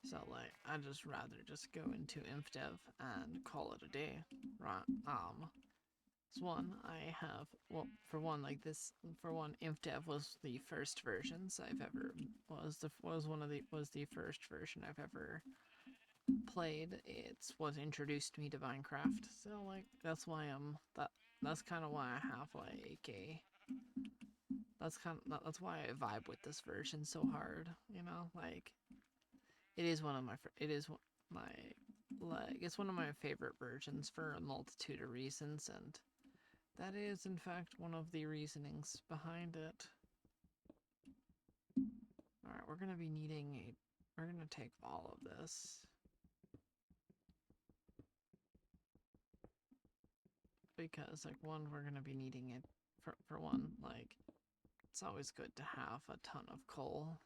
So like I'd just rather just go into InfDev and call it a day, right? It's one I have well for one like this for one InfDev was the first versions I've ever was the first version I've ever played. It's what introduced me to Minecraft. So like that's kind of why I have like a that's why I vibe with this version so hard, you know? Like it is one of my my like it's one of my favorite versions for a multitude of reasons, and that is in fact one of the reasonings behind it. Alright, we're gonna take all of this. Because like one, we're gonna be needing it for one, like it's always good to have a ton of coal.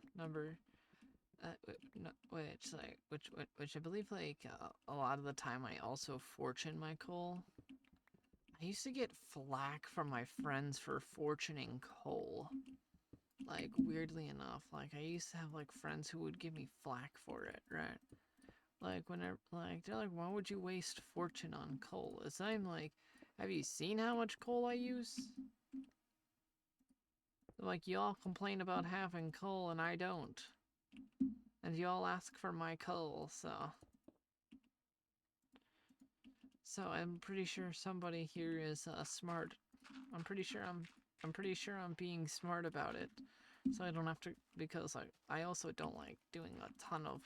Which I believe like a lot of the time I also fortune my coal. I used to get flack from my friends for fortuning coal. Like weirdly enough, like I used to have like friends who would give me flack for it, right? Like whenever like they're like, why would you waste fortune on coal? It's I'm like, have you seen how much coal I use? Like y'all complain about having coal and I don't. And y'all ask for my coal, so I'm pretty sure somebody here is smart. I'm pretty sure I'm being smart about it. So I don't have to because I also don't like doing a ton of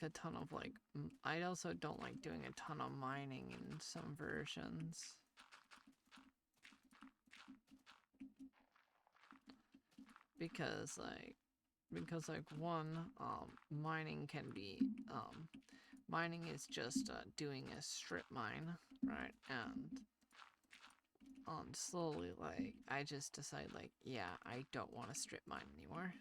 a ton of I also don't like doing a ton of mining in some versions. Because one, mining can be mining is just doing a strip mine, right? And slowly, like, I just decide, like, yeah, I don't want to strip mine anymore.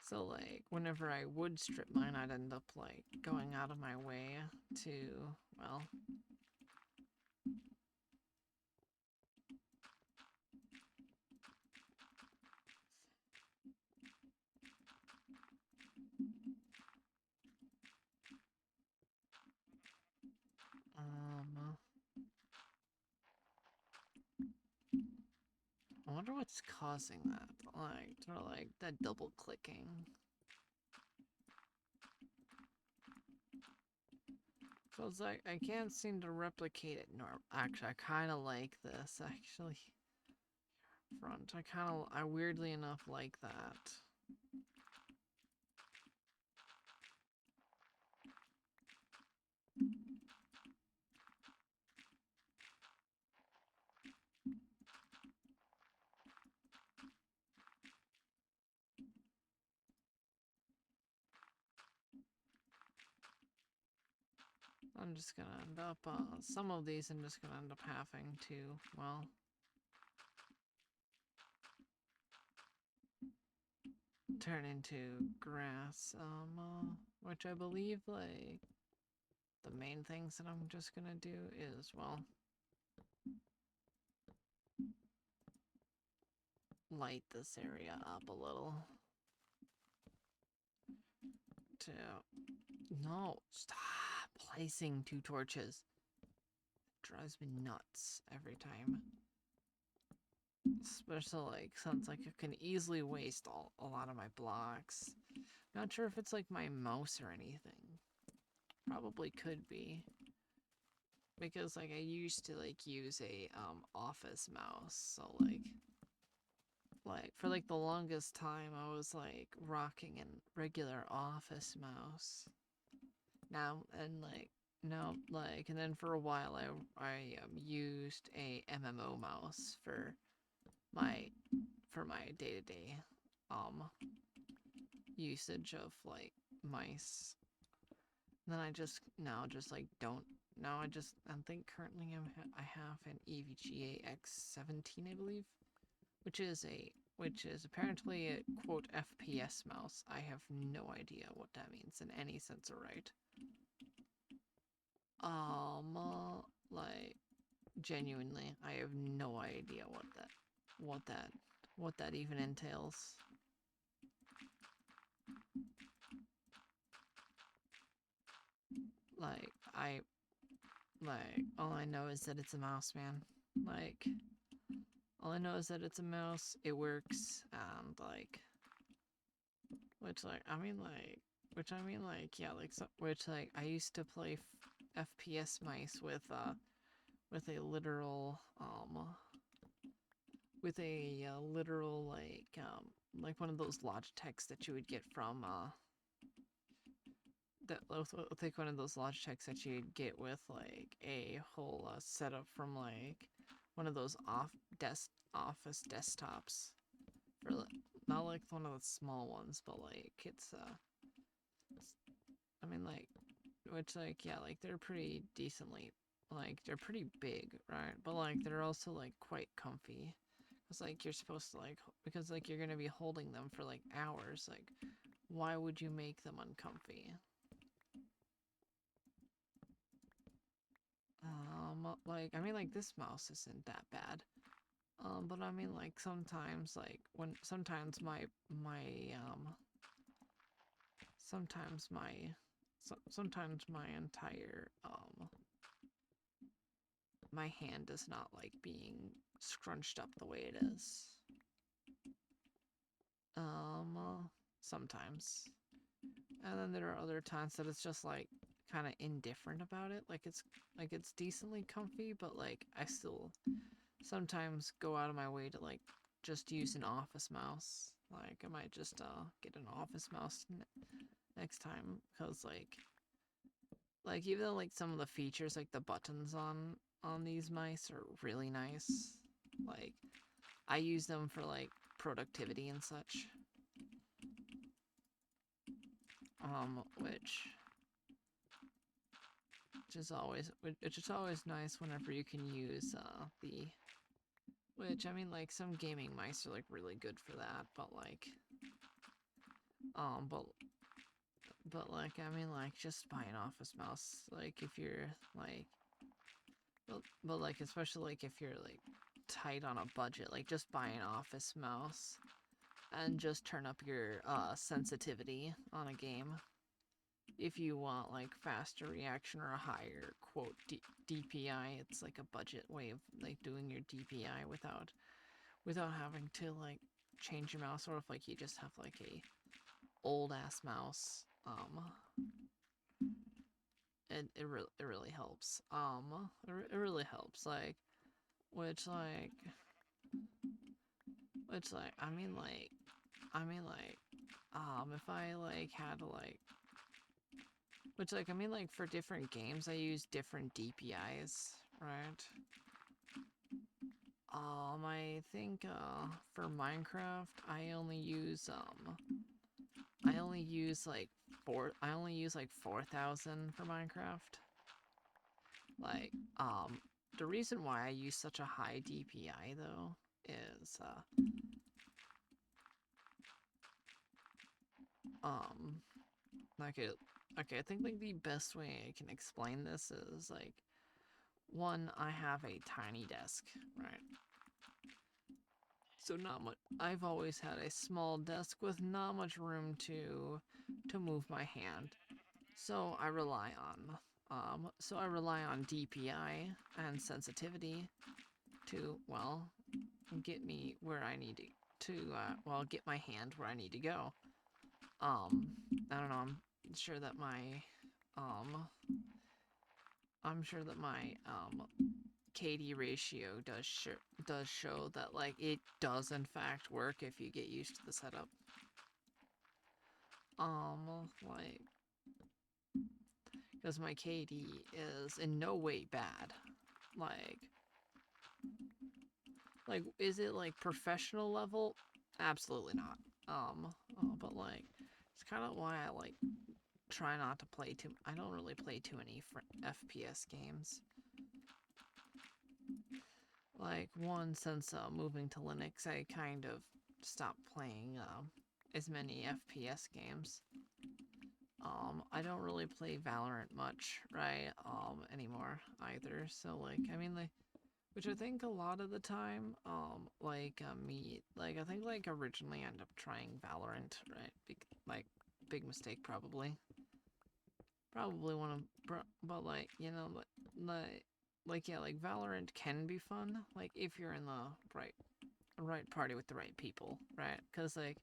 So, like, whenever I would strip mine, I'd end up, like, going out of my way to, well... I wonder what's causing that. Like, sort of like that double clicking. Cause I can't seem to replicate it norm. Actually, I kind of like this. Actually, front. I weirdly enough like that. I'm just gonna end up, some of these I'm just gonna end up having to, well... turn into grass, which I believe, like, the main things that I'm just gonna do is, well... light this area up a little. To... No, stop placing 2 torches. It drives me nuts every time. Especially, like, since, like, I can easily waste a lot of my blocks. Not sure if it's, like, my mouse or anything. Probably could be. Because, like, I used to, like, use a, office mouse, so, like, for, like, the longest time, I was, like, rocking a regular office mouse. Now, and, like, no, like, and then for a while, I used a MMO mouse for my day-to-day, usage of, like, mice. And then I just, now just, like, don't, now I think currently I have an EVGA X17, I believe, which is apparently a, quote, FPS mouse. I have no idea what that means in any sense or right. Like, genuinely, I have no idea what that even entails. Like, all I know is that it's a mouse, man. Like, all I know is that it's a mouse, it works, and, like, yeah, like, so, like, I used to play FPS mice with a literal, like one of those Logitechs that you would get from, like one of those Logitechs that you'd get with, like, a whole, setup from, like, one of those office desktops. For, like, not like one of the small ones, but, like, I mean, like, which, like, yeah, like, they're pretty decently, like, they're pretty big, right? But, like, they're also, like, quite comfy. Because, like, you're supposed to, like, because, like, you're gonna be holding them for, like, hours. Like, why would you make them uncomfy? Like, I mean, like, this mouse isn't that bad. But I mean, like, sometimes, like, sometimes my entire, my hand is not, like, being scrunched up the way it is. Sometimes. And then there are other times that it's just, like, kind of indifferent about it. Like, it's decently comfy, but, like, I still sometimes go out of my way to, like, just use an office mouse. Like, I might just, get an office mouse next time, because, like, even though, like, some of the features, like, the buttons on these mice are really nice, like, I use them for, like, productivity and such. which is always nice whenever you can use the which I mean like some gaming mice are like really good for that, but like but like I mean like just buy an office mouse like if you're like but like especially like if you're like tight on a budget, like just buy an office mouse and just turn up your sensitivity on a game if you want like faster reaction or a higher quote DPI. It's like a budget way of like doing your DPI without having to like change your mouse, or if like you just have like a old ass mouse. It really helps. It really helps. Like which like I mean like if I like had to like which like I mean like for different games I use different DPIs, right? I think for Minecraft I only use I only use like 4,000 for Minecraft. Like the reason why I use such a high DPI though is okay, I think like the best way I can explain this is like one, I have a tiny desk, right? So not much. I've always had a small desk with not much room to move my hand. So I rely on DPI and sensitivity to well get me where I need get my hand where I need to go. I don't know. Sure that my um I'm sure that my KD ratio does show that like it does in fact work if you get used to the setup. Like because my KD is in no way bad. Like is it like professional level? Absolutely not. But like it's kind of why I like try not to play too. I don't really play too many FPS games. Like one, since moving to Linux, I kind of stopped playing as many FPS games. I don't really play Valorant much, right? Anymore either. So like, I mean, like, which I think a lot of the time, I think like originally I ended up trying Valorant, right? Big mistake probably. Probably one of, but like, you know, yeah, like Valorant can be fun, like if you're in the right party with the right people, right? Cause like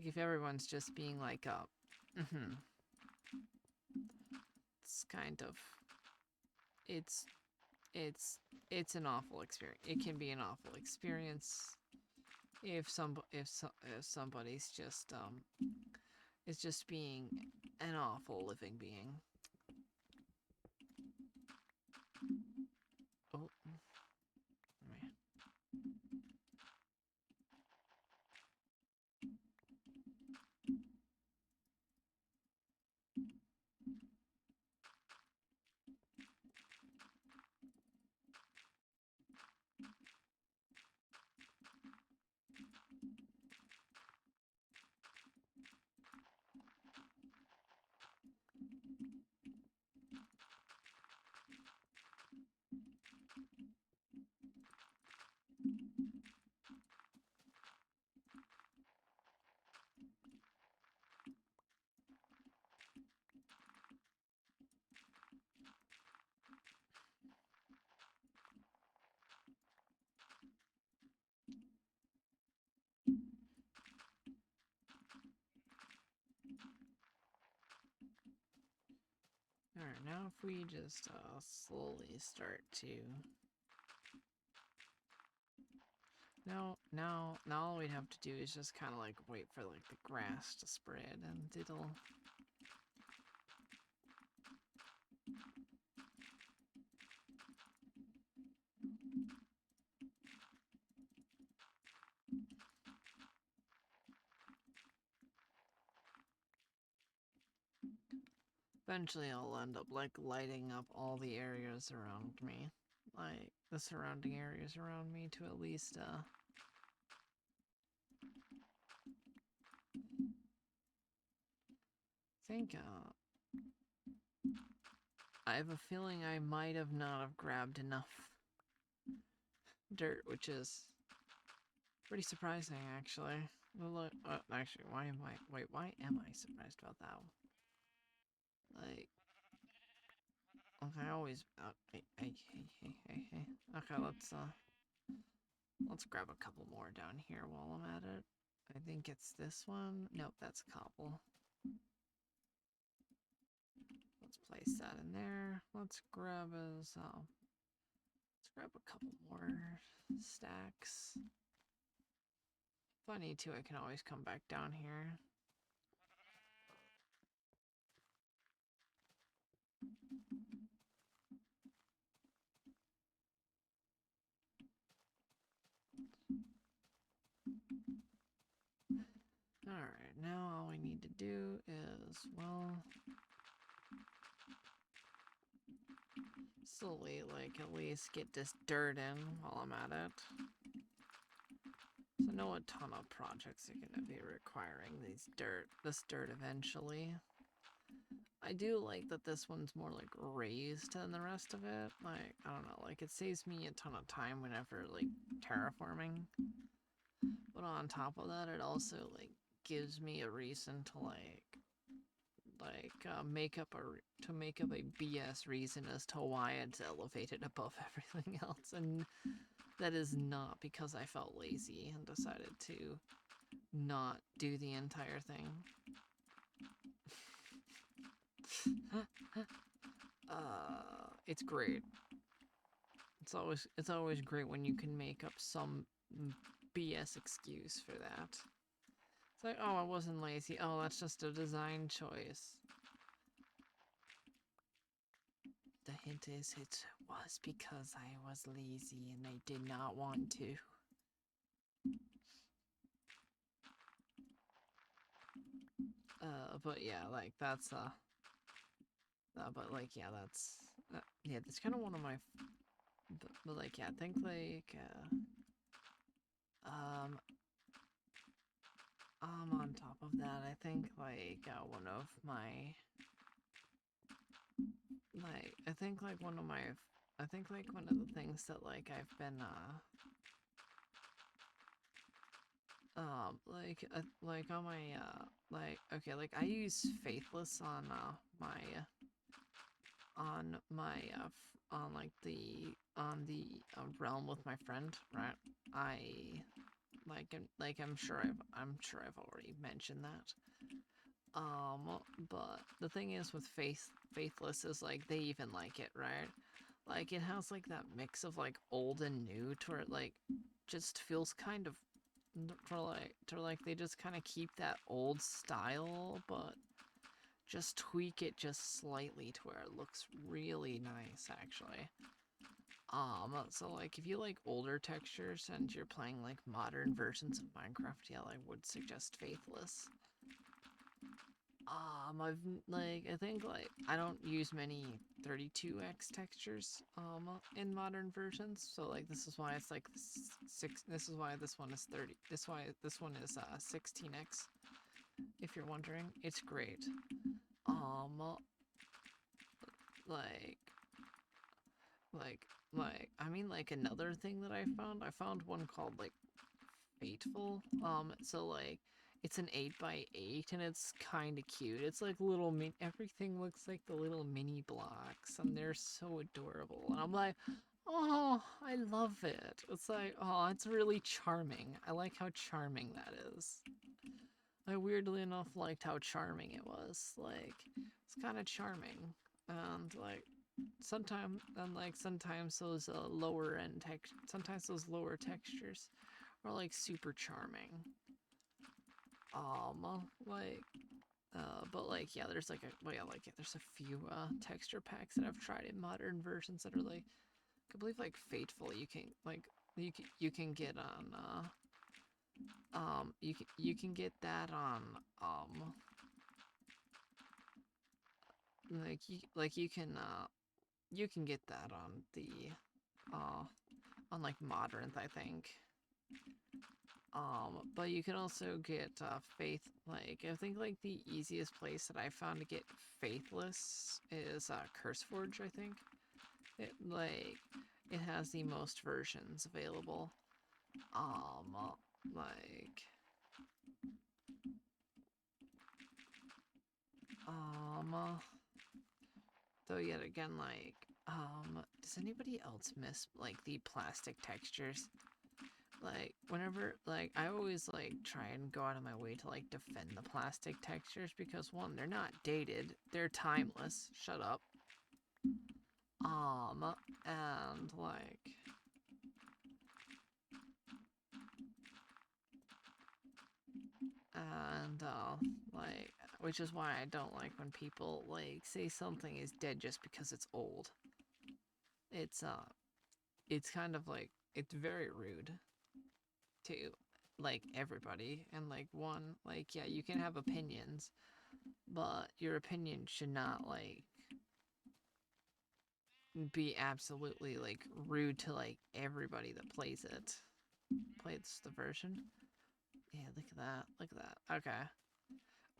if everyone's just being like, it's kind of, it's, it's, it's an awful experience. It can be an awful experience if somebody's just is just being an awful living being. Oh, man. Alright, now if we just slowly start to... Now all we'd have to do is just kind of like wait for like the grass to spread and it'll... Eventually I'll end up like lighting up all the areas around me. Like the surrounding areas around me to at least think I have a feeling I might have not have grabbed enough dirt, which is pretty surprising actually. Well, actually, why am I surprised about that? Like, okay, I always, hey. Okay, let's grab a couple more down here while I'm at it. I think it's this one. Nope, that's cobble. Let's place that in there. Let's grab a couple more stacks. If I need to, I can always come back down here. Alright, now all we need to do is, well, slowly, like, at least get this dirt in while I'm at it. So I know a ton of projects are going to be requiring this dirt eventually. I do like that this one's more like raised than the rest of it. Like, I don't know, like it saves me a ton of time whenever like terraforming. But on top of that, it also like gives me a reason to make up a BS reason as to why it's elevated above everything else, and that is not because I felt lazy and decided to not do the entire thing. It's great. It's always great when you can make up some BS excuse for that. It's like, oh, I wasn't lazy. Oh, that's just a design choice. The hint is it was because I was lazy and I did not want to. But yeah, like that's but like yeah, that's kind of one of my. But like yeah, I think like on top of that, I think like one of my like I think like one of the things that like I've been like on my like okay, like I use Faithless on on the realm with my friend, right? I'm sure I've already mentioned that. But the thing is with Faithless is like they even like it, right? Like it has like that mix of like old and new to where it like just feels kind of to like they just kind of keep that old style, but just tweak it just slightly to where it looks really nice actually. So like if you like older textures and you're playing like modern versions of Minecraft, yeah, I would suggest Faithless. I've like I think like I don't use many 32x textures in modern versions, so like this is why it's like this is why this one is 30. This why this one is 16x. If you're wondering, it's great. Like I mean like another thing that I found one called like Fateful. So like it's an 8x8 and it's kind of cute. It's like little everything looks like the little mini blocks and they're so adorable. And I'm like, oh, I love it. It's like, oh, it's really charming. I like how charming that is. I weirdly enough liked how charming it was. Like, it's kind of charming. And like sometimes those sometimes those lower textures are like super charming. Like but like yeah, there's like there's a few texture packs that I've tried in modern versions that are like I believe like Fateful you can get on you can get that on you can get that on the on like Modern, I think. But you can also get faith. Like I think like the easiest place that I found to get faithless is CurseForge. I think it has the most versions available. Like though yet again does anybody else miss like the plastic textures? Like whenever like I always like try and go out of my way to like defend the plastic textures because one, they're not dated, they're timeless. Shut up. And like which is why I don't like when people like say something is dead just because it's old. It's kind of like it's very rude to like everybody, and like one, like yeah, you can have opinions, but your opinion should not like be absolutely like rude to like everybody that plays the version. Yeah, look at that, look at that. Okay.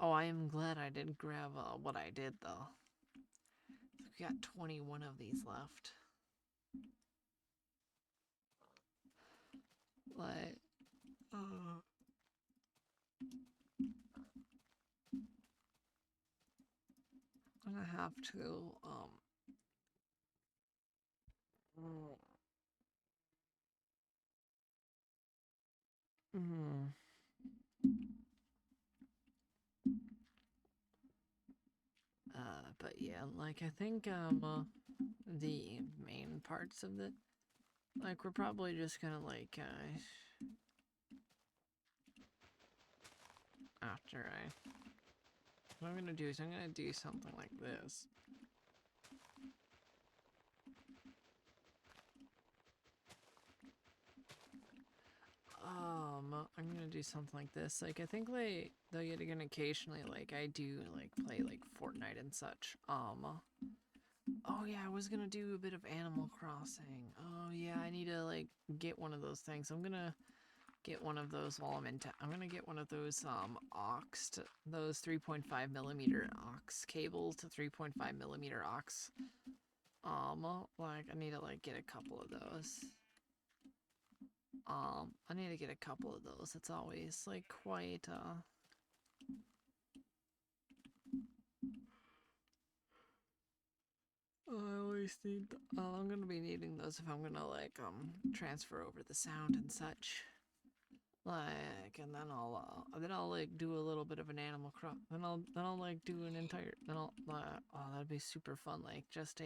Oh, I am glad I didn't grab what I did though. We got 21 of these left. Like I'm gonna have to but yeah, like I think the main parts of it, like we're probably just gonna like after what I'm gonna do is I'm gonna do something like this. I'm gonna do something like this. Like I think like though yet again occasionally like I do like play like Fortnite and such. Oh yeah, I was gonna do a bit of Animal Crossing. Oh yeah, I need to like get one of those things. I'm gonna get one of those while I'm in town. I'm gonna get one of those those 3.5 millimeter aux cables to 3.5 millimeter aux. Like I need to like get a couple of those. I need to get a couple of those. It's always like quite I always need I'm gonna be needing those if I'm gonna like transfer over the sound and such. Like, and then I'll like do a little bit of an Animal Cross. Then I'll like do an entire. Then I'll oh, that'd be super fun. Like just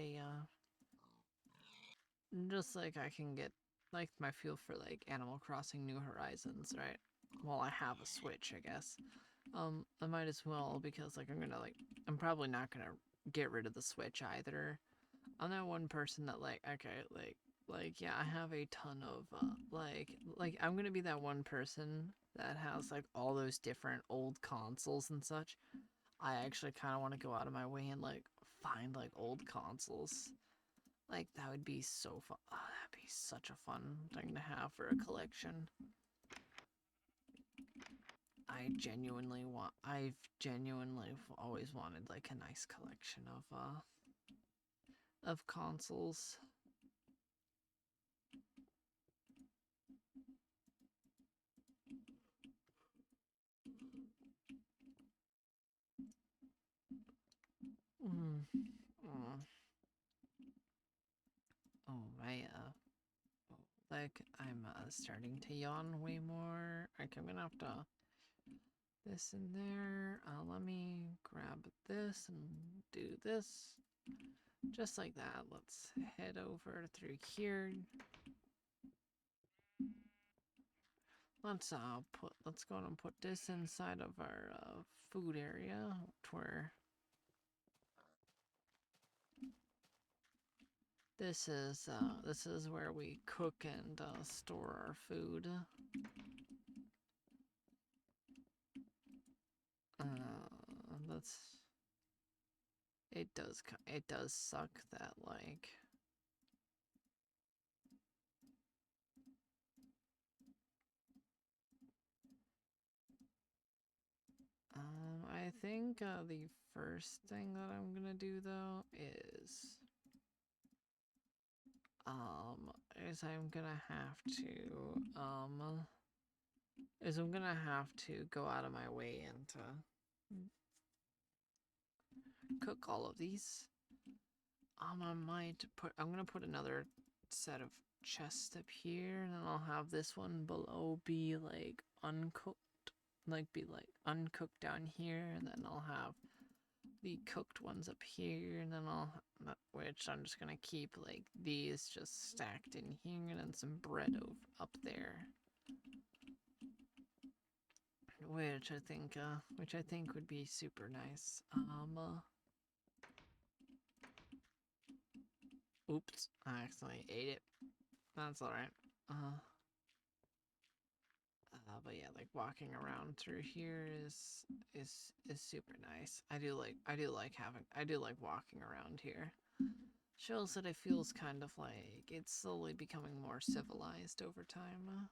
like I can get like my feel for like Animal Crossing New Horizons, right? Well, I have a Switch, I guess. I might as well because like I'm probably not gonna get rid of the Switch either. I'm that one person that like okay like yeah, I have a ton of like I'm gonna be that one person that has like all those different old consoles and such. I actually kind of want to go out of my way and like find like old consoles. Like that would be so fun. Oh, that'd be such a fun thing to have for a collection. I've genuinely always wanted like a nice collection of consoles. Mm. Mm. Oh my like I'm starting to yawn way more. Like I'm gonna have to this in there. Let me grab this and do this. Just like that. Let's head over through here. Let's go and put this inside of our food area where this is where we cook and store our food. That's it does suck that, like, I think the first thing that I'm gonna do though is I'm gonna have to go out of my way and cook all of these. I'm gonna put another set of chests up here, and then I'll have this one below be like uncooked, uncooked down here, and then I'll have the cooked ones up here, and then which I'm just gonna keep like these just stacked in here, and then some bread up there, which I think would be super nice. Oops, I accidentally ate it. That's alright. But yeah, like walking around through here is super nice. I do like walking around here. Shows that it feels kind of like it's slowly becoming more civilized over time.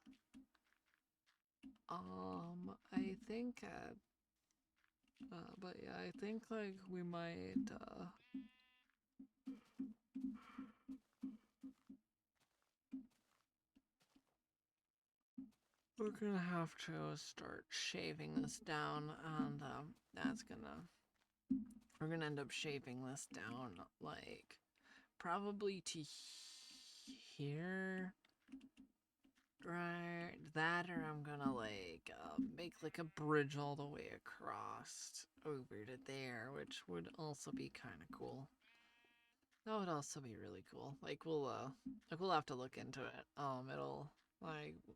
I think but yeah, I think like we might we're gonna have to start shaving this down, and we're gonna end up shaving this down like probably to here, right? That, or I'm gonna like make like a bridge all the way across over to there, which would also be kind of cool. That would also be really cool. We'll have to look into it. It'll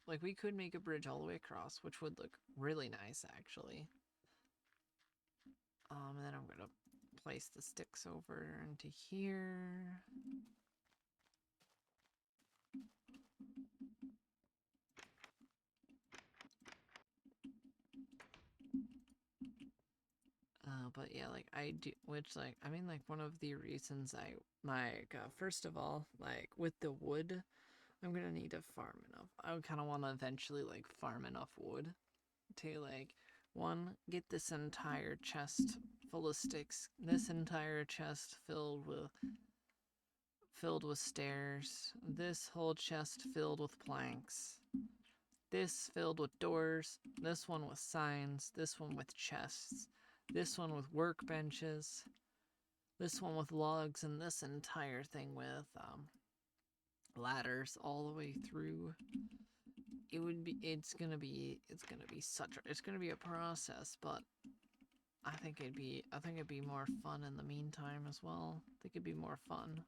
like we could make a bridge all the way across, which would look really nice actually. And then I'm gonna place the sticks over into here. But yeah, like I do, which like I mean, like one of the reasons I like first of all, like with the wood, I'm gonna need to farm enough. I kind of want to eventually like farm enough wood to like one, get this entire chest full of sticks, this entire chest filled with stairs, this whole chest filled with planks, this filled with doors, this one with signs, this one with chests, this one with workbenches, this one with logs, and this entire thing with ladders all the way through. It's gonna be a process, but I think it'd be more fun in the meantime as well. I think it'd be more fun.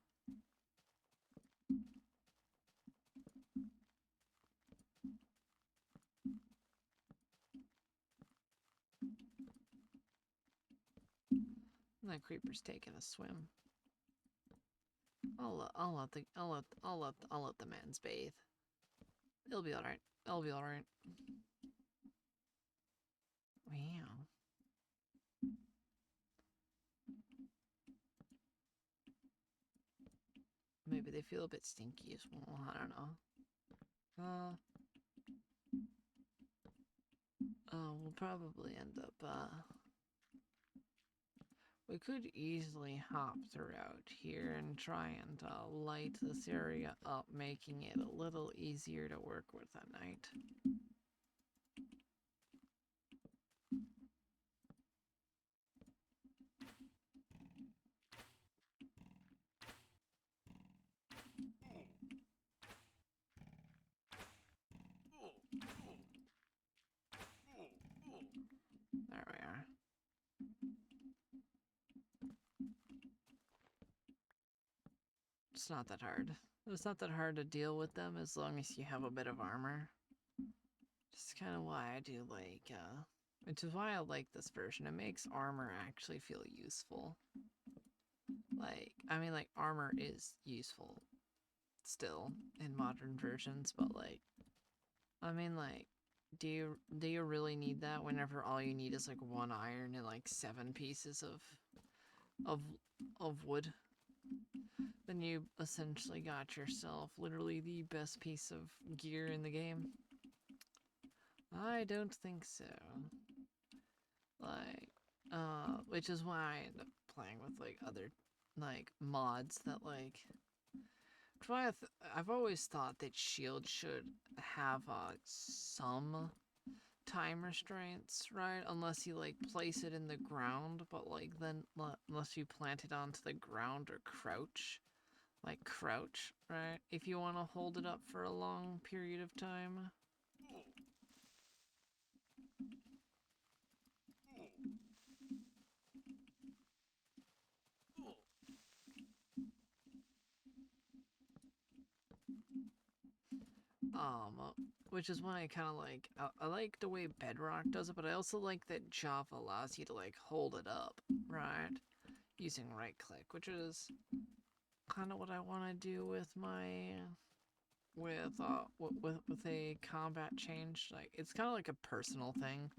And that creeper's taking a swim. I'll let the man's bathe. It'll be alright. It'll be alright. Wow. Maybe they feel a bit stinky as well. I don't know. We'll probably end up, we could easily hop throughout here and try and light this area up, making it a little easier to work with at night. There we are. It's not that hard. It's not that hard to deal with them as long as you have a bit of armor. Just kind of why I do like, which is why I like this version. It makes armor actually feel useful. Like, I mean, like, armor is useful still in modern versions, but like, I mean, like, do you really need that whenever all you need is like one iron and like 7 pieces of of of wood, then you essentially got yourself literally the best piece of gear in the game. I don't think so. Like, which is why I end up playing with like other like mods that like. That's why I've always thought that Shield should have some time restraints, right? Unless you like place it in the ground, but like then unless you plant it onto the ground or crouch, like crouch, right? If you want to hold it up for a long period of time. Which is why I kind of like, I like the way Bedrock does it, but I also like that Java allows you to like hold it up, right? Using right click, which is kind of what I want to do with my, with a combat change. Like, it's kind of like a personal thing,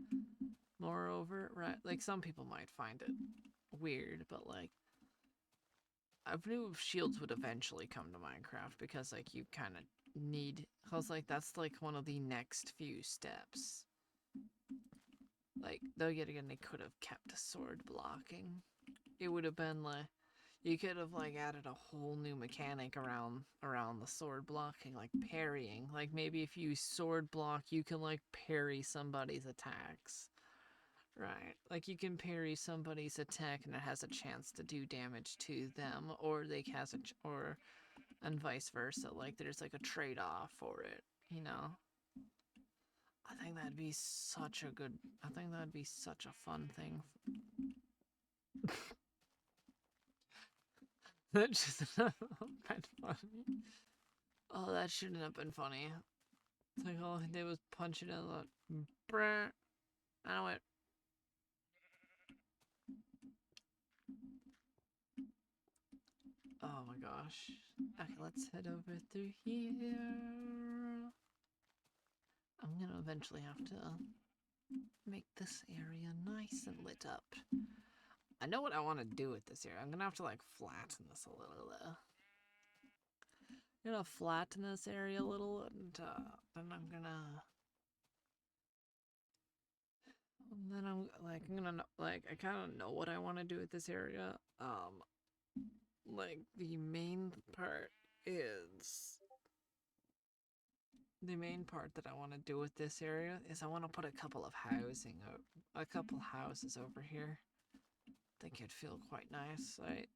moreover, right? Like, some people might find it weird, but like, I knew shields would eventually come to Minecraft because like you kind of need, cause like that's like one of the next few steps. Like though yet again they could have kept sword blocking. It would have been like you could have like added a whole new mechanic around the sword blocking, like parrying. Like maybe if you sword block, you can like parry somebody's attacks. Right. Like you can parry somebody's attack and it has a chance to do damage to them, or they has or and vice versa. Like there's like a trade-off for it, you know. I think that'd be such a good. I think that'd be such a fun thing. That just kind of funny. Oh, that shouldn't have been funny. It's like all he did was punch it in the. Brr. I went. Oh my gosh. Okay, let's head over through here. I'm gonna eventually have to make this area nice and lit up. I know what I want to do with this area. I'm gonna have to like flatten this a little. I'm gonna flatten this area a little, and then I'm gonna. And then I'm gonna like I kind of know what I want to do with this area. Like the main part is the main part that I want to do with this area is I want to put a couple of a couple houses over here. I think it'd feel quite nice. Like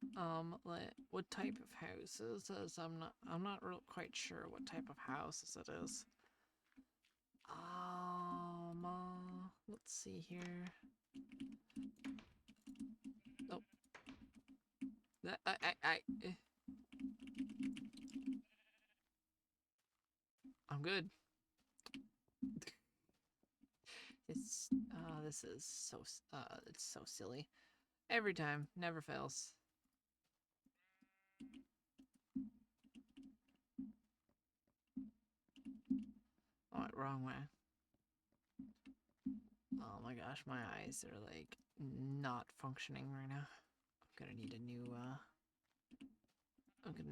what type of houses? As I'm not real quite sure what type of houses it is. Let's see here. Oh, that I'm good. This is so it's so silly. Every time, never fails. Oh, wrong way. Oh my gosh, my eyes are like not functioning right now. I'm gonna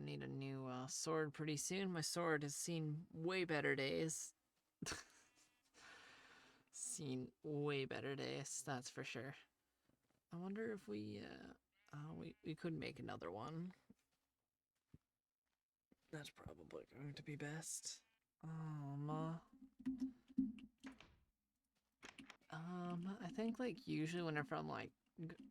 need a new sword pretty soon. My sword has seen way better days. Seen way better days, that's for sure. I wonder if we could make another one. That's probably going to be best. I think like usually whenever I'm like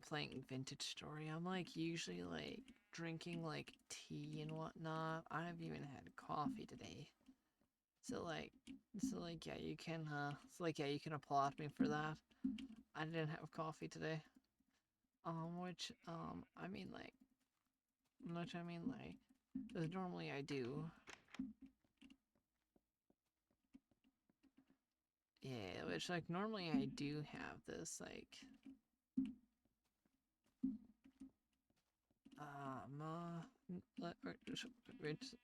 playing Vintage Story, I'm like usually like drinking like tea and whatnot. I've even had coffee today. So like yeah, you can you can applaud me for that. I didn't have coffee today. I mean like which I mean like because normally I do. Yeah, which like normally I do have this like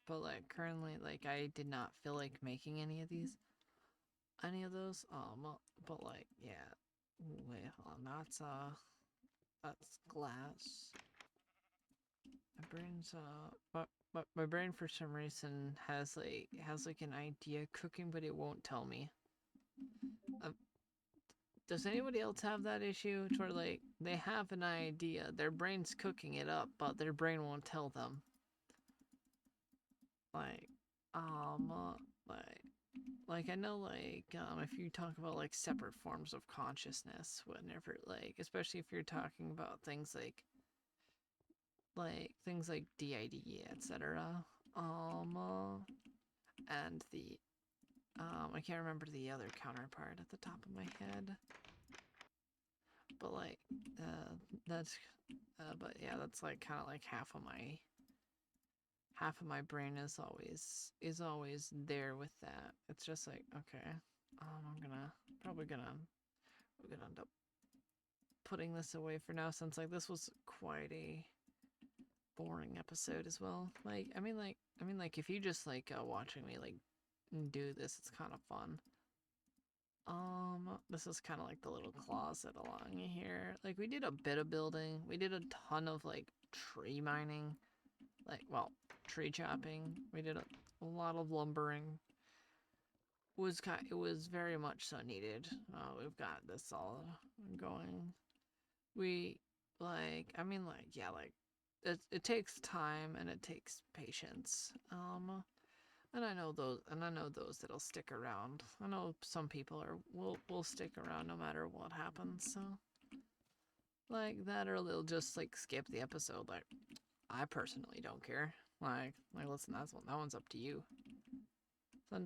but like currently like I did not feel like making any of those but like yeah, wait hold on, that's glass. My brain's but my brain for some reason has like an idea cooking, but it won't tell me. Uh, does anybody else have that issue? It's where like they have an idea, their brain's cooking it up, but their brain won't tell them. Like, like I know if you talk about like separate forms of consciousness, whenever like especially if you're talking about things like DID, etc. And the I can't remember the other counterpart at the top of my head, but like that's but yeah, that's like kind of like half of my brain is always there with that. It's just like, okay, I'm we're gonna end up putting this away for now, since like this was quite a boring episode as well. Like I mean if you just like watching me like do this, it's kind of fun. This is kind of like the little closet along here. Like we did a bit of building, we did a ton of like tree mining, like well, tree chopping. We did a lot of lumbering. It was very much so needed. We've got this all going. We yeah, like it takes time and it takes patience. And I know those that'll stick around. I know some people will stick around no matter what happens. So like that, or they'll just like skip the episode. Like I personally don't care. Like listen, that one's up to you.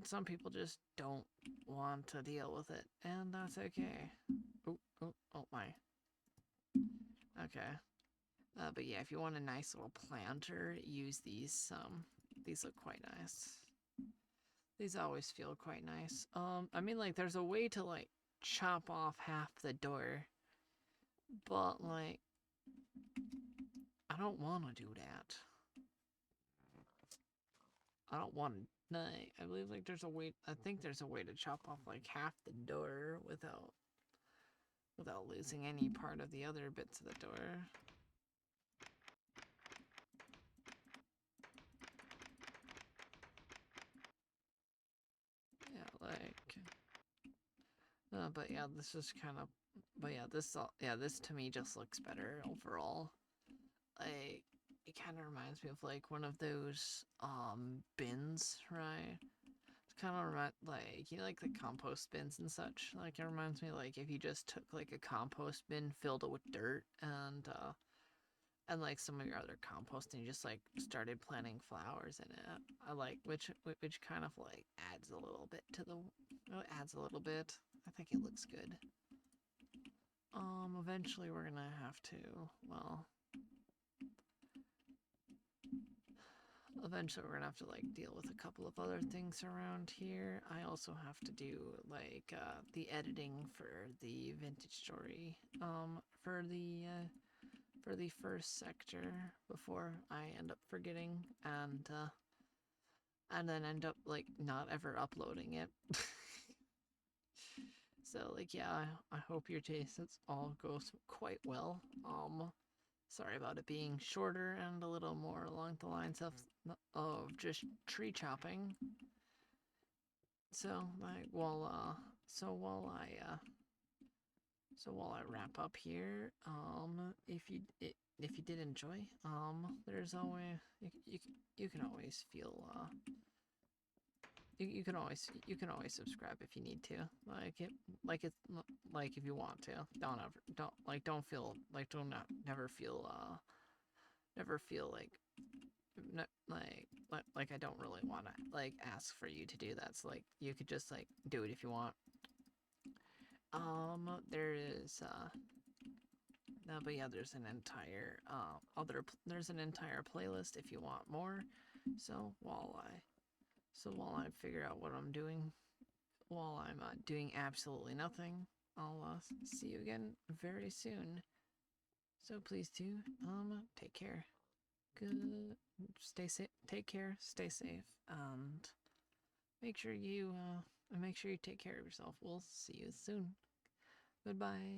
Some people just don't want to deal with it, and that's okay. Oh my. Okay. But yeah, if you want a nice little planter, use these. These look quite nice. These always feel quite nice. I mean, like, there's a way to, like, chop off half the door. But, like, I don't want to do that. I don't want to. No, I believe, like, there's a way. I think there's a way to chop off, like, half the door without losing any part of the other bits of the door. Yeah, like. But yeah, this is kind of. But yeah, this to me just looks better overall. Like, it kind of reminds me of like one of those bins, right? It's kind of like, you know, like the compost bins and such. Like it reminds me like if you just took like a compost bin, filled it with dirt and like some of your other compost, and you just like started planting flowers in it. I like which kind of like adds a little bit to the adds a little bit. I think it looks good. Eventually we're gonna have to, well, eventually we're gonna have to like deal with a couple of other things around here. I also have to do like the editing for the vintage story for the first sector before I end up forgetting and then end up like not ever uploading it. So like yeah, I hope your tastes all goes quite well. Sorry about it being shorter and a little more along the lines of just tree chopping. So like while I wrap up here, if you did enjoy, there's always you can always feel you can always subscribe if you need to. Like it's like if you want to. Don't feel like don't not never feel like like I don't really want to like ask for you to do that. So like you could just like do it if you want. There is no, but yeah, there's an entire there's an entire playlist if you want more. So while I figure out what I'm doing, while I'm doing absolutely nothing, I'll see you again very soon. So please do take care. Good. Stay safe. Take care. Stay safe, and make sure you take care of yourself. We'll see you soon. Goodbye.